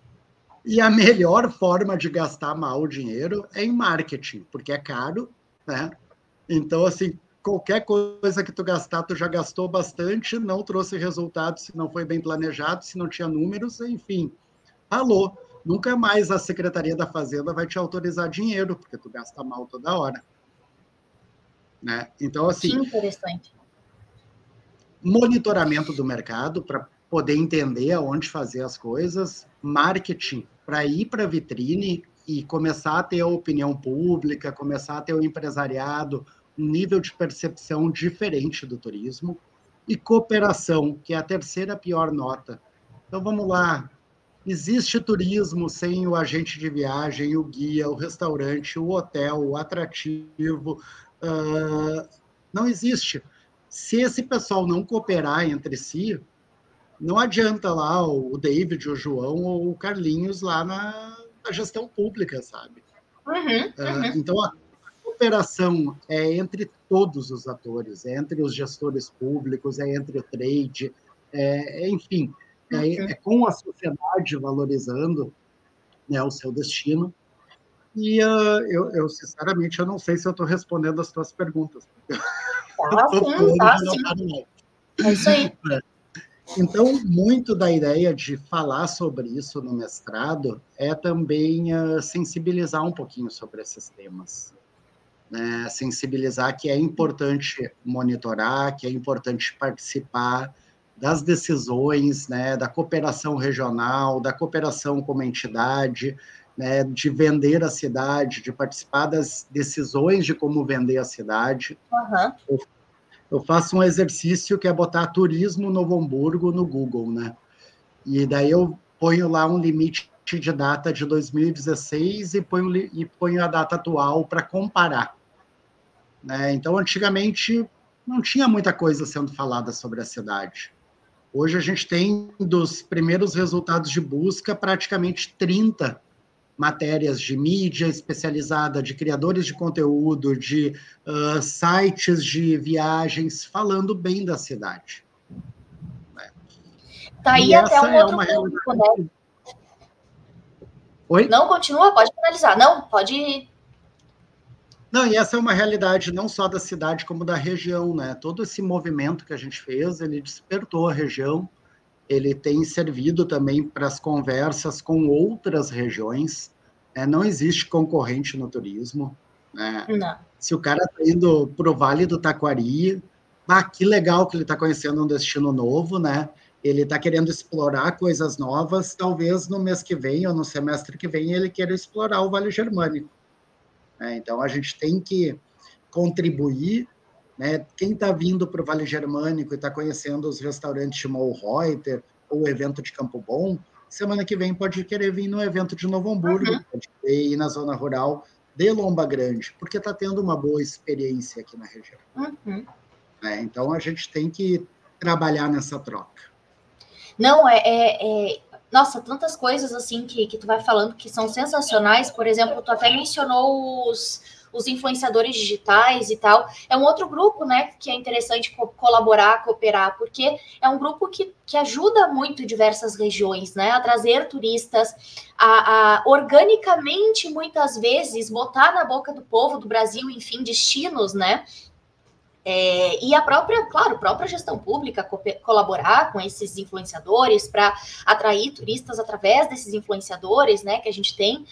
E a melhor forma de gastar mal o dinheiro é em marketing, porque é caro, né? Então, assim, qualquer coisa que tu gastar, tu já gastou bastante, não trouxe resultado se não foi bem planejado, se não tinha números, enfim. Alô, nunca mais a Secretaria da Fazenda vai te autorizar dinheiro, porque tu gasta mal toda hora. Né? Então, assim... Que interessante. Monitoramento do mercado para poder entender aonde fazer as coisas, marketing para ir para a vitrine e começar a ter a opinião pública, começar a ter o empresariado, um nível de percepção diferente do turismo, e cooperação, que é a terceira pior nota. Então, vamos lá. Existe turismo sem o agente de viagem, o guia, o restaurante, o hotel, o atrativo. Não existe. Se esse pessoal não cooperar entre si, não adianta lá o David, o João ou o Carlinhos lá na gestão pública, sabe? Então, a cooperação é entre todos os atores, é entre os gestores públicos, é entre o trade, enfim, é com a sociedade valorizando, né, o seu destino. E eu, sinceramente, eu não sei se eu estou respondendo as tuas perguntas. Tá sim. É isso aí. Então, muito da ideia de falar sobre isso no mestrado é também sensibilizar um pouquinho sobre esses temas. Né? Sensibilizar que é importante monitorar, que é importante participar das decisões, né? Da cooperação regional, da cooperação como entidade, né? De vender a cidade, de participar das decisões de como vender a cidade. Eu faço um exercício que é botar turismo Novo Hamburgo no Google, né? E daí eu ponho lá um limite de data de 2016 e ponho a data atual para comparar. Né? Então, antigamente, não tinha muita coisa sendo falada sobre a cidade. Hoje a gente tem, dos primeiros resultados de busca, praticamente 30 matérias de mídia especializada, de criadores de conteúdo, de sites de viagens, falando bem da cidade. Tá aí até um outro ponto, né? Oi? Não, continua, pode finalizar. Não, pode ir. Não, e essa é uma realidade não só da cidade, como da região, né? Todo esse movimento que a gente fez, ele despertou a região, ele tem servido também para as conversas com outras regiões. Não existe concorrente no turismo. Né? Não. Se o cara está indo para o Vale do Taquari, que legal que ele está conhecendo um destino novo, né? Ele está querendo explorar coisas novas, talvez no mês que vem ou no semestre que vem ele queira explorar o Vale Germânico. Então, a gente tem que contribuir. Né? Quem está vindo para o Vale Germânico e está conhecendo os restaurantes de Mollreuter ou o evento de Campo Bom, semana que vem pode querer vir no evento de Novo Hamburgo, pode querer ir na zona rural de Lomba Grande, porque está tendo uma boa experiência aqui na região. Então, a gente tem que trabalhar nessa troca. Não, nossa, tantas coisas assim que tu vai falando que são sensacionais. Por exemplo, tu até mencionou os influenciadores digitais e tal. É um outro grupo, né, que é interessante colaborar, cooperar, porque é um grupo que ajuda muito diversas regiões, né, a trazer turistas, a organicamente, muitas vezes, botar na boca do povo do Brasil, enfim, destinos, né, E a própria gestão pública colaborar com esses influenciadores para atrair turistas através desses influenciadores, né, que a gente tem,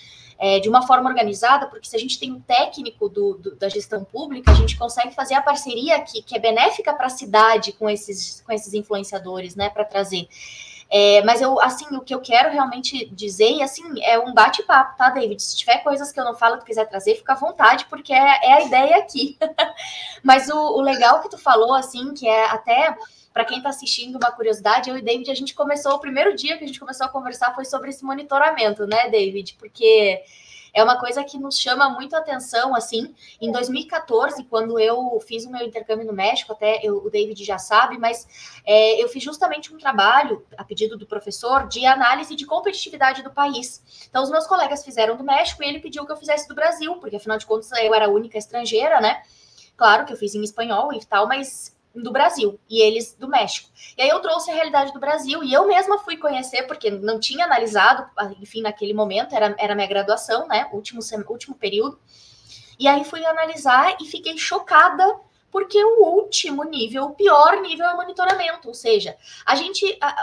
de uma forma organizada, porque se a gente tem um técnico da gestão pública, a gente consegue fazer a parceria que é benéfica para a cidade com esses influenciadores, né, para trazer. Mas o que eu quero realmente dizer, e assim, é um bate-papo, tá, David? Se tiver coisas que eu não falo, tu quiser trazer, fica à vontade, porque é a ideia aqui. Mas o legal que tu falou, assim, que é até para quem está assistindo uma curiosidade, eu e o David, a gente começou, o primeiro dia que a gente começou a conversar foi sobre esse monitoramento, né, David? Porque é uma coisa que nos chama muito a atenção, assim, em 2014, quando eu fiz o meu intercâmbio no México, o David já sabe, mas eu fiz justamente um trabalho, a pedido do professor, de análise de competitividade do país. Então, os meus colegas fizeram do México e ele pediu que eu fizesse do Brasil, porque, afinal de contas, eu era a única estrangeira, né? Claro que eu fiz em espanhol e tal, mas do Brasil, e eles do México. E aí eu trouxe a realidade do Brasil, e eu mesma fui conhecer, porque não tinha analisado, enfim, naquele momento, era minha graduação, né, último período, e aí fui analisar e fiquei chocada, porque o pior nível é o monitoramento, ou seja,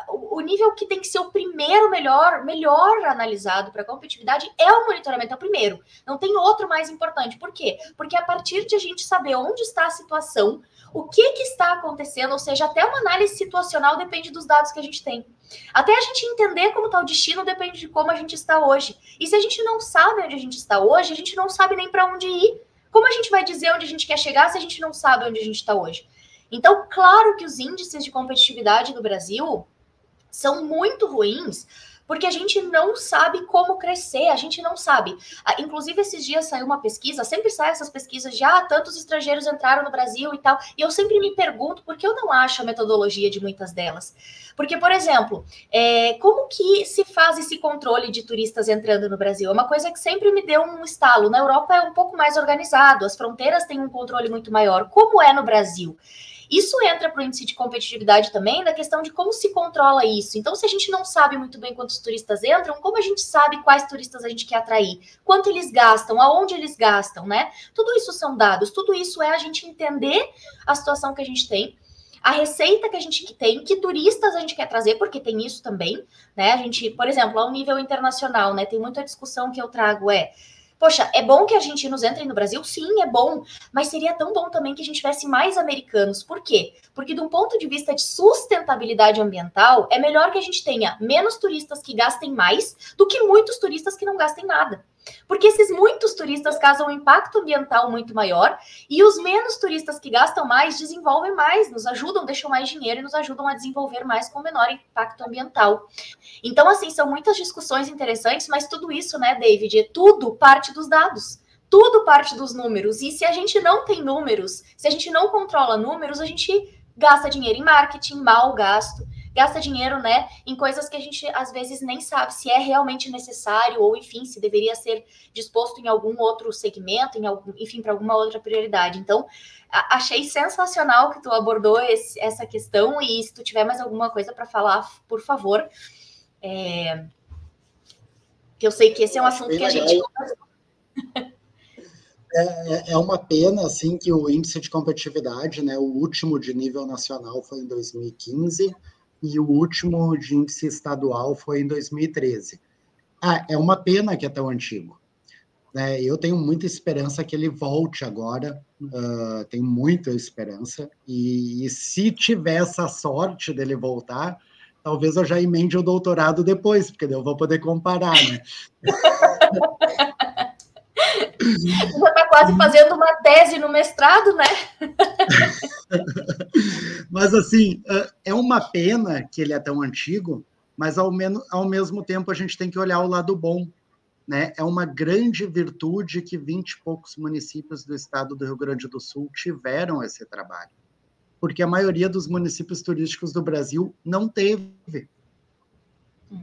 o nível que tem que ser o primeiro melhor analisado para a competitividade é o monitoramento, é o primeiro, não tem outro mais importante. Por quê? Porque a partir de a gente saber onde está a situação, o que está acontecendo, ou seja, até uma análise situacional depende dos dados que a gente tem. Até a gente entender como está o destino depende de como a gente está hoje. E se a gente não sabe onde a gente está hoje, a gente não sabe nem para onde ir. Como a gente vai dizer onde a gente quer chegar se a gente não sabe onde a gente está hoje? Então, claro que os índices de competitividade do Brasil são muito ruins, porque a gente não sabe como crescer, a gente não sabe. Inclusive, esses dias saiu uma pesquisa, sempre saem essas pesquisas de tantos estrangeiros entraram no Brasil e tal, e eu sempre me pergunto por que eu não acho a metodologia de muitas delas. Porque, por exemplo, como que se faz esse controle de turistas entrando no Brasil? É uma coisa que sempre me deu um estalo. Na Europa é um pouco mais organizado, as fronteiras têm um controle muito maior. Como é no Brasil? Isso entra para o índice de competitividade também, da questão de como se controla isso. Então, se a gente não sabe muito bem quantos turistas entram, como a gente sabe quais turistas a gente quer atrair? Quanto eles gastam? Aonde eles gastam, né? Tudo isso são dados, tudo isso é a gente entender a situação que a gente tem, a receita que a gente tem, que turistas a gente quer trazer, porque tem isso também, né? A gente, por exemplo, ao nível internacional, né? Tem muita discussão que eu trago, poxa, é bom que argentinos entrem no Brasil? Sim, é bom. Mas seria tão bom também que a gente tivesse mais americanos. Por quê? Porque, de um ponto de vista de sustentabilidade ambiental, é melhor que a gente tenha menos turistas que gastem mais do que muitos turistas que não gastem nada. Porque esses muitos turistas causam um impacto ambiental muito maior e os menos turistas que gastam mais desenvolvem mais, nos ajudam, deixam mais dinheiro e nos ajudam a desenvolver mais com menor impacto ambiental. Então, assim, são muitas discussões interessantes, mas tudo isso, né, David, tudo parte dos dados. Tudo parte dos números. E se a gente não tem números, se a gente não controla números, a gente gasta dinheiro em marketing, mal gasto, gasta dinheiro, né, em coisas que a gente às vezes nem sabe se é realmente necessário ou, enfim, se deveria ser disposto em algum outro segmento, enfim, para alguma outra prioridade. Então, achei sensacional que tu abordou essa questão e se tu tiver mais alguma coisa para falar, por favor, que eu sei que esse é um assunto que a gente... É uma pena, assim, que o índice de competitividade, né, o último de nível nacional foi em 2015 e o último de índice estadual foi em 2013. É uma pena que é tão antigo. Né? Eu tenho muita esperança que ele volte agora, tenho muita esperança, e se tiver essa sorte dele voltar, talvez eu já emende o doutorado depois, porque eu vou poder comparar, né? Já está quase fazendo uma tese no mestrado, né? Mas, assim, é uma pena que ele é tão antigo, mas, ao mesmo tempo, a gente tem que olhar o lado bom. Né? É uma grande virtude que 20 e poucos municípios do estado do Rio Grande do Sul tiveram esse trabalho. Porque a maioria dos municípios turísticos do Brasil não teve.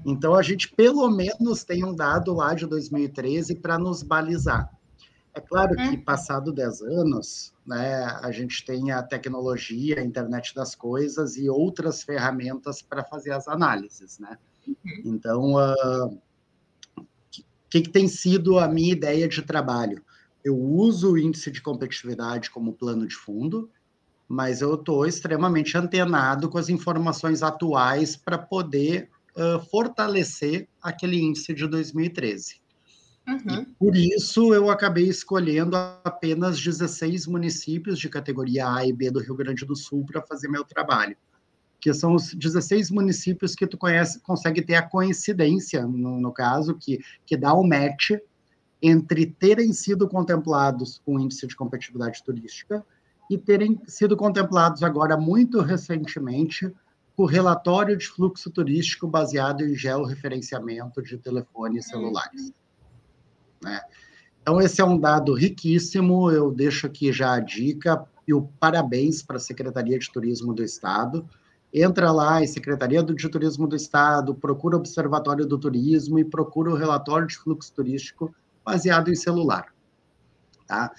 Então, a gente, pelo menos, tem um dado lá de 2013 para nos balizar. É claro que, passado 10 anos, né, a gente tem a tecnologia, a internet das coisas e outras ferramentas para fazer as análises. Né? Então, o que tem sido a minha ideia de trabalho? Eu uso o índice de competitividade como plano de fundo, mas eu estou extremamente antenado com as informações atuais para poder fortalecer aquele índice de 2013. E por isso eu acabei escolhendo apenas 16 municípios de categoria A e B do Rio Grande do Sul para fazer meu trabalho, que são os 16 municípios que tu consegue ter a coincidência, no caso, que dá o match entre terem sido contemplados com índice de competitividade turística e terem sido contemplados agora, muito recentemente, com o relatório de fluxo turístico baseado em georreferenciamento de telefones celulares. Né? Então, esse é um dado riquíssimo, eu deixo aqui já a dica e o parabéns para a Secretaria de Turismo do Estado. Entra lá em Secretaria de Turismo do Estado, procura o Observatório do Turismo e procura o relatório de fluxo turístico baseado em celular. Tá?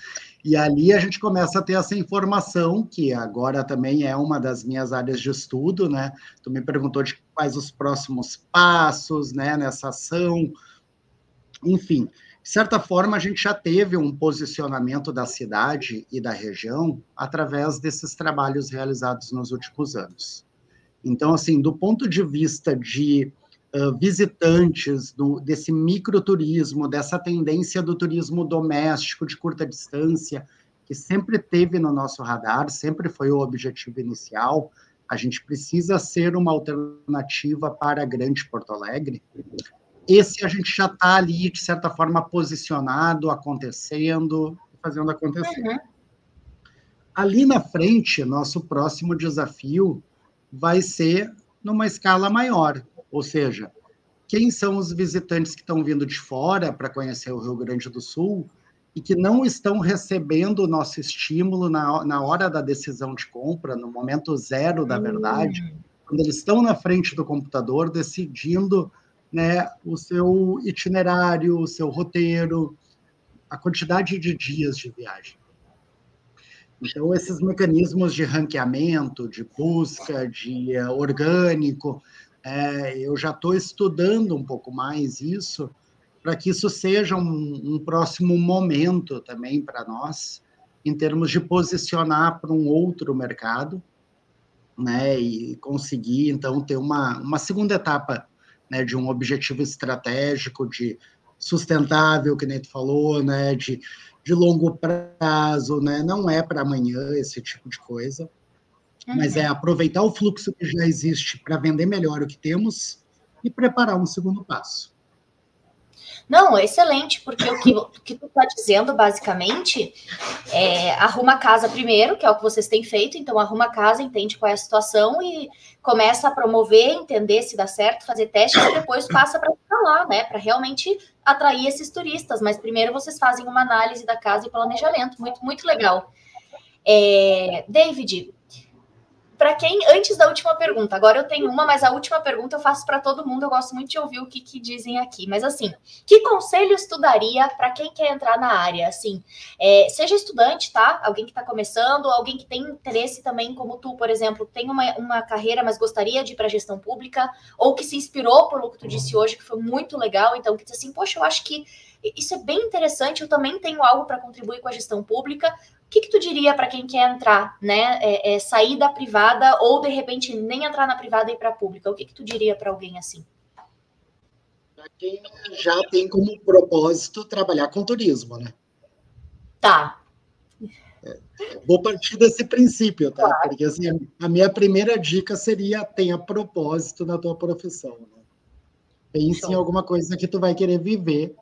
E ali a gente começa a ter essa informação, que agora também é uma das minhas áreas de estudo, né? Tu me perguntou de quais os próximos passos, né, nessa ação. Enfim, de certa forma, a gente já teve um posicionamento da cidade e da região através desses trabalhos realizados nos últimos anos. Então, assim, do ponto de vista de visitantes, desse microturismo, dessa tendência do turismo doméstico de curta distância, que sempre teve no nosso radar, sempre foi o objetivo inicial, a gente precisa ser uma alternativa para a Grande Porto Alegre. Esse a gente já está ali, de certa forma, posicionado, acontecendo, fazendo acontecer. Ali na frente, nosso próximo desafio vai ser numa escala maior, ou seja, quem são os visitantes que estão vindo de fora para conhecer o Rio Grande do Sul e que não estão recebendo o nosso estímulo na hora da decisão de compra, no momento zero da verdade, quando eles estão na frente do computador decidindo, né, o seu itinerário, o seu roteiro, a quantidade de dias de viagem. Então, esses mecanismos de ranqueamento, de busca, de orgânico, eu já estou estudando um pouco mais isso, para que isso seja um próximo momento também para nós, em termos de posicionar para um outro mercado, né, e conseguir, então, ter uma segunda etapa, né, de um objetivo estratégico, de sustentável, que nem tu falou, né, de longo prazo, né, não é para amanhã esse tipo de coisa, mas é aproveitar o fluxo que já existe para vender melhor o que temos e preparar um segundo passo. Não, excelente, porque o que tu está dizendo, basicamente, arruma a casa primeiro, que é o que vocês têm feito, então arruma a casa, entende qual é a situação e começa a promover, entender se dá certo, fazer testes e depois passa para falar, né, para realmente atrair esses turistas, mas primeiro vocês fazem uma análise da casa e planejamento, muito, muito legal. David, para quem, antes da última pergunta, agora eu tenho uma, mas a última pergunta eu faço para todo mundo, eu gosto muito de ouvir o que dizem aqui, mas assim, que conselhos tu daria para quem quer entrar na área, assim, seja estudante, tá, alguém que está começando, alguém que tem interesse também, como tu, por exemplo, tem uma carreira, mas gostaria de ir para a gestão pública, ou que se inspirou pelo que tu disse hoje, que foi muito legal, então, que diz assim, poxa, eu acho que isso é bem interessante, eu também tenho algo para contribuir com a gestão pública. O que tu diria para quem quer entrar, né? Sair da privada ou, de repente, nem entrar na privada e ir para a pública? O que tu diria para alguém assim? Para quem já tem como propósito trabalhar com turismo, né? Tá. Vou partir desse princípio, tá? Claro. Porque assim, a minha primeira dica seria tenha propósito na tua profissão. Né? Pense em alguma coisa que tu vai querer viver,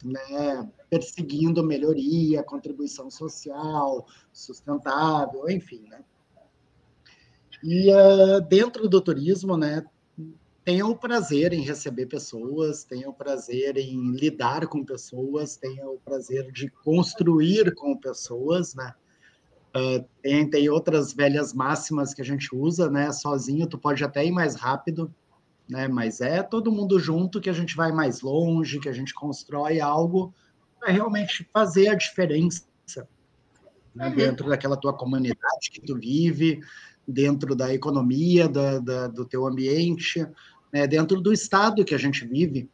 né, perseguindo melhoria, contribuição social, sustentável, enfim, né? E dentro do turismo, né, tenha o prazer em receber pessoas, tenha o prazer em lidar com pessoas, tenha o prazer de construir com pessoas, né? Tem outras velhas máximas que a gente usa, né? Sozinho tu pode até ir mais rápido, né? Mas é todo mundo junto que a gente vai mais longe, que a gente constrói algo para realmente fazer a diferença, né? Dentro daquela tua comunidade que tu vive, dentro da economia do teu ambiente, né? Dentro do estado que a gente vive.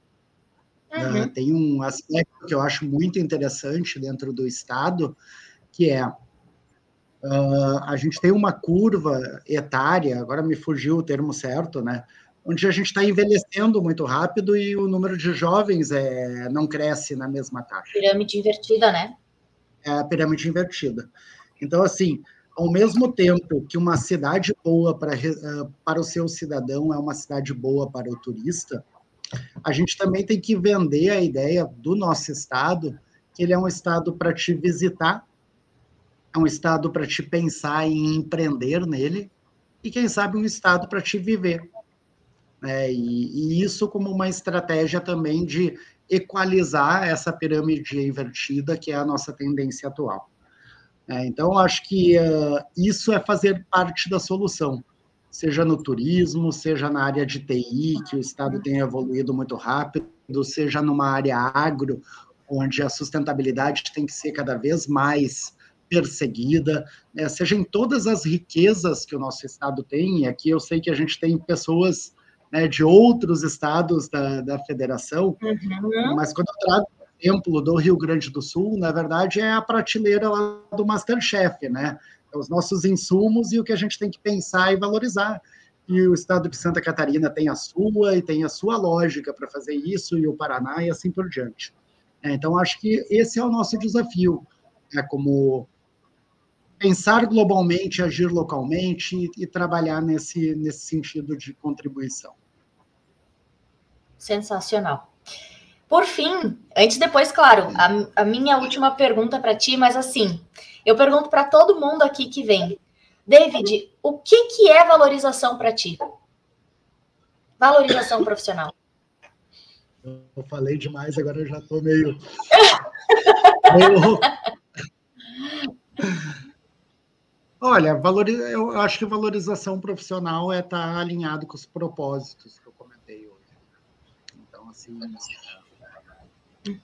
Tem um aspecto que eu acho muito interessante dentro do estado, que é A gente tem uma curva etária, agora me fugiu o termo certo, né? Onde a gente está envelhecendo muito rápido e o número de jovens não cresce na mesma taxa. Pirâmide invertida, né? É a pirâmide invertida. Então, assim, ao mesmo tempo que uma cidade boa para o seu cidadão é uma cidade boa para o turista, a gente também tem que vender a ideia do nosso estado, que ele é um estado para te visitar, é um estado para te pensar em empreender nele, e quem sabe um estado para te viver. E isso como uma estratégia também de equalizar essa pirâmide invertida, que é a nossa tendência atual. Então, acho que isso é fazer parte da solução, seja no turismo, seja na área de TI, que o Estado tem evoluído muito rápido, seja numa área agro, onde a sustentabilidade tem que ser cada vez mais perseguida, seja em todas as riquezas que o nosso Estado tem. E aqui eu sei que a gente tem pessoas, né, de outros estados da federação, mas quando eu trago exemplo do Rio Grande do Sul, na verdade, é a prateleira lá do MasterChef, né? Os nossos insumos e o que a gente tem que pensar e valorizar. E o estado de Santa Catarina tem a sua, e tem a sua lógica para fazer isso, e o Paraná, e assim por diante. Então, acho que esse é o nosso desafio, como pensar globalmente, agir localmente e trabalhar nesse sentido de contribuição. Sensacional. Por fim, antes depois, claro, a minha última pergunta para ti, mas assim, eu pergunto para todo mundo aqui que vem. David, o que é valorização para ti? Valorização profissional. Eu falei demais, agora eu já estou meio... Olha, eu acho que valorização profissional é estar alinhado com os propósitos que eu comentei hoje. Então, assim,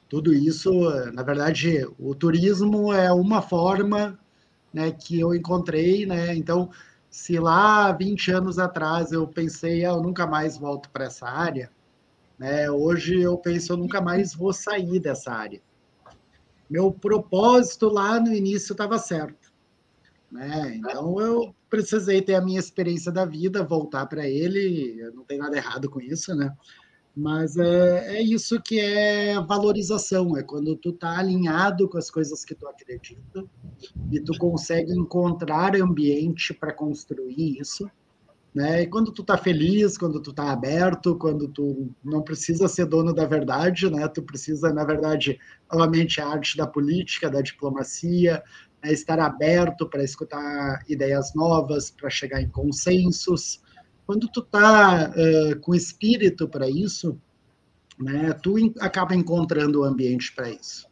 tudo isso, na verdade, o turismo é uma forma, né, que eu encontrei, né? Então, se lá 20 anos atrás eu pensei, eu nunca mais volto para essa área, né? Hoje eu penso, eu nunca mais vou sair dessa área. Meu propósito lá no início estava certo, né? Então eu precisei ter a minha experiência da vida, voltar para ele, não tem nada errado com isso, né? Mas é isso que é valorização, é quando tu tá alinhado com as coisas que tu acredita e tu consegue encontrar ambiente para construir isso, né? E quando tu tá feliz, quando tu tá aberto, quando tu não precisa ser dono da verdade, né? Tu precisa, na verdade, novamente, a arte da política, da diplomacia, né? Estar aberto para escutar ideias novas, para chegar em consensos. Quando tu tá com espírito para isso, né? Tu acaba encontrando o ambiente para isso.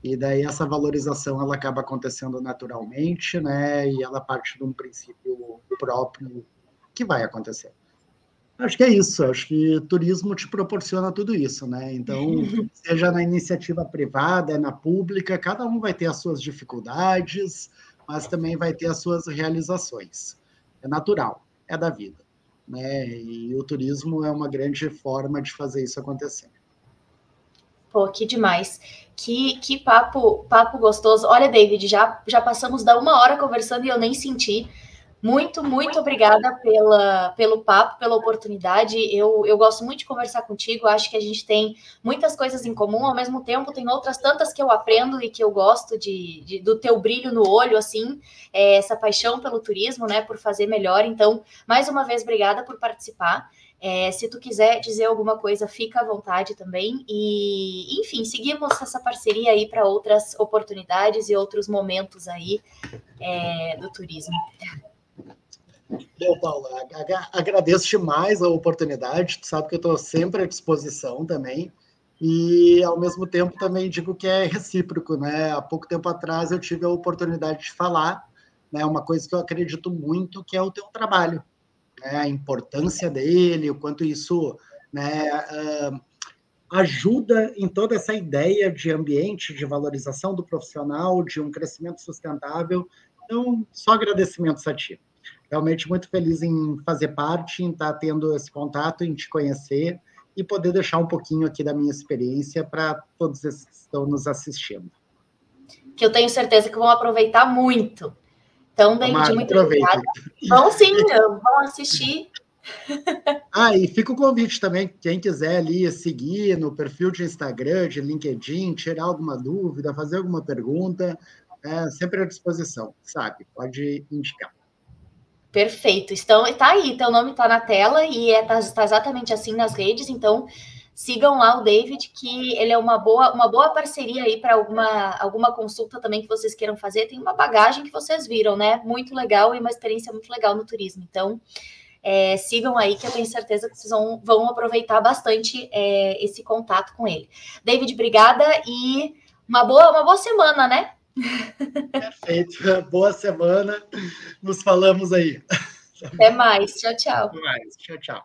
E daí essa valorização ela acaba acontecendo naturalmente, né? E ela parte de um princípio próprio que vai acontecer. Acho que é isso, acho que turismo te proporciona tudo isso, né? Então, seja na iniciativa privada, na pública, cada um vai ter as suas dificuldades, mas também vai ter as suas realizações. É natural, é da vida, né? E o turismo é uma grande forma de fazer isso acontecer. Pô, que demais. Que papo gostoso. Olha, David, já passamos da 1 hora conversando e eu nem senti. Muito, muito obrigada pelo papo, pela oportunidade. Eu gosto muito de conversar contigo. Acho que a gente tem muitas coisas em comum. Ao mesmo tempo, tem outras tantas que eu aprendo e que eu gosto do teu brilho no olho, assim, essa paixão pelo turismo, né, por fazer melhor. Então, mais uma vez, obrigada por participar. Se tu quiser dizer alguma coisa, fica à vontade também. E, enfim, seguimos essa parceria aí para outras oportunidades e outros momentos aí do turismo. Bom, Paula, agradeço demais a oportunidade, tu sabe que eu estou sempre à disposição também, e ao mesmo tempo também digo que é recíproco, né? Há pouco tempo atrás eu tive a oportunidade de falar, né, uma coisa que eu acredito muito, que é o teu trabalho, né, a importância dele, o quanto isso, né, ajuda em toda essa ideia de ambiente, de valorização do profissional, de um crescimento sustentável. Então, só agradecimentos a ti. Realmente muito feliz em fazer parte, em estar tendo esse contato, em te conhecer e poder deixar um pouquinho aqui da minha experiência para todos esses que estão nos assistindo. Que eu tenho certeza que vão aproveitar muito. Então, David, muito obrigada. Vão sim, vão assistir. E fica o convite também, quem quiser ali seguir no perfil de Instagram, de LinkedIn, tirar alguma dúvida, fazer alguma pergunta, sempre à disposição, sabe? Pode indicar. Perfeito. Então, tá aí, teu nome tá na tela e tá exatamente assim nas redes, então sigam lá o David, que ele é uma boa parceria aí para alguma consulta também que vocês queiram fazer. Tem uma bagagem que vocês viram, né? Muito legal e uma experiência muito legal no turismo. Então, sigam aí, que eu tenho certeza que vocês vão aproveitar bastante esse contato com ele. David, obrigada e uma boa semana, né? Perfeito. Boa semana. Nos falamos aí. Até mais. Tchau, tchau. Até mais. Tchau, tchau.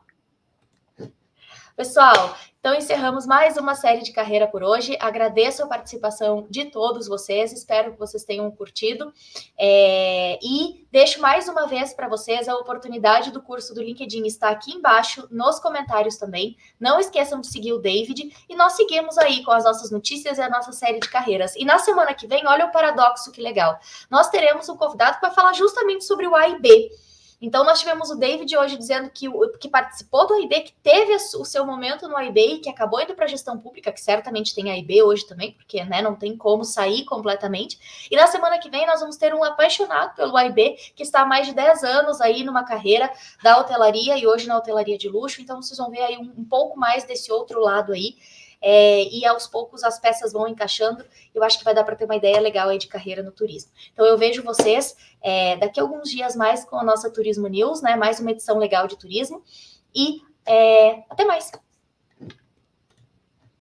Pessoal, então encerramos mais uma série de carreira por hoje. Agradeço a participação de todos vocês, espero que vocês tenham curtido. E deixo mais uma vez para vocês a oportunidade do curso do LinkedIn está aqui embaixo, nos comentários também. Não esqueçam de seguir o David e nós seguimos aí com as nossas notícias e a nossa série de carreiras. E na semana que vem, olha o paradoxo que legal. Nós teremos um convidado que vai falar justamente sobre o A e B. Então, nós tivemos o David hoje dizendo que participou do AIB, que teve o seu momento no AIB e que acabou indo para a gestão pública, que certamente tem AIB hoje também, porque não tem como sair completamente. E na semana que vem nós vamos ter um apaixonado pelo AIB, que está há mais de 10 anos aí numa carreira da hotelaria e hoje na hotelaria de luxo. Então, vocês vão ver aí um pouco mais desse outro lado aí. E aos poucos as peças vão encaixando. Eu acho que vai dar para ter uma ideia legal aí de carreira no turismo. Então eu vejo vocês daqui a alguns dias mais com a nossa Turismo News, né? Mais uma edição legal de turismo. E até mais!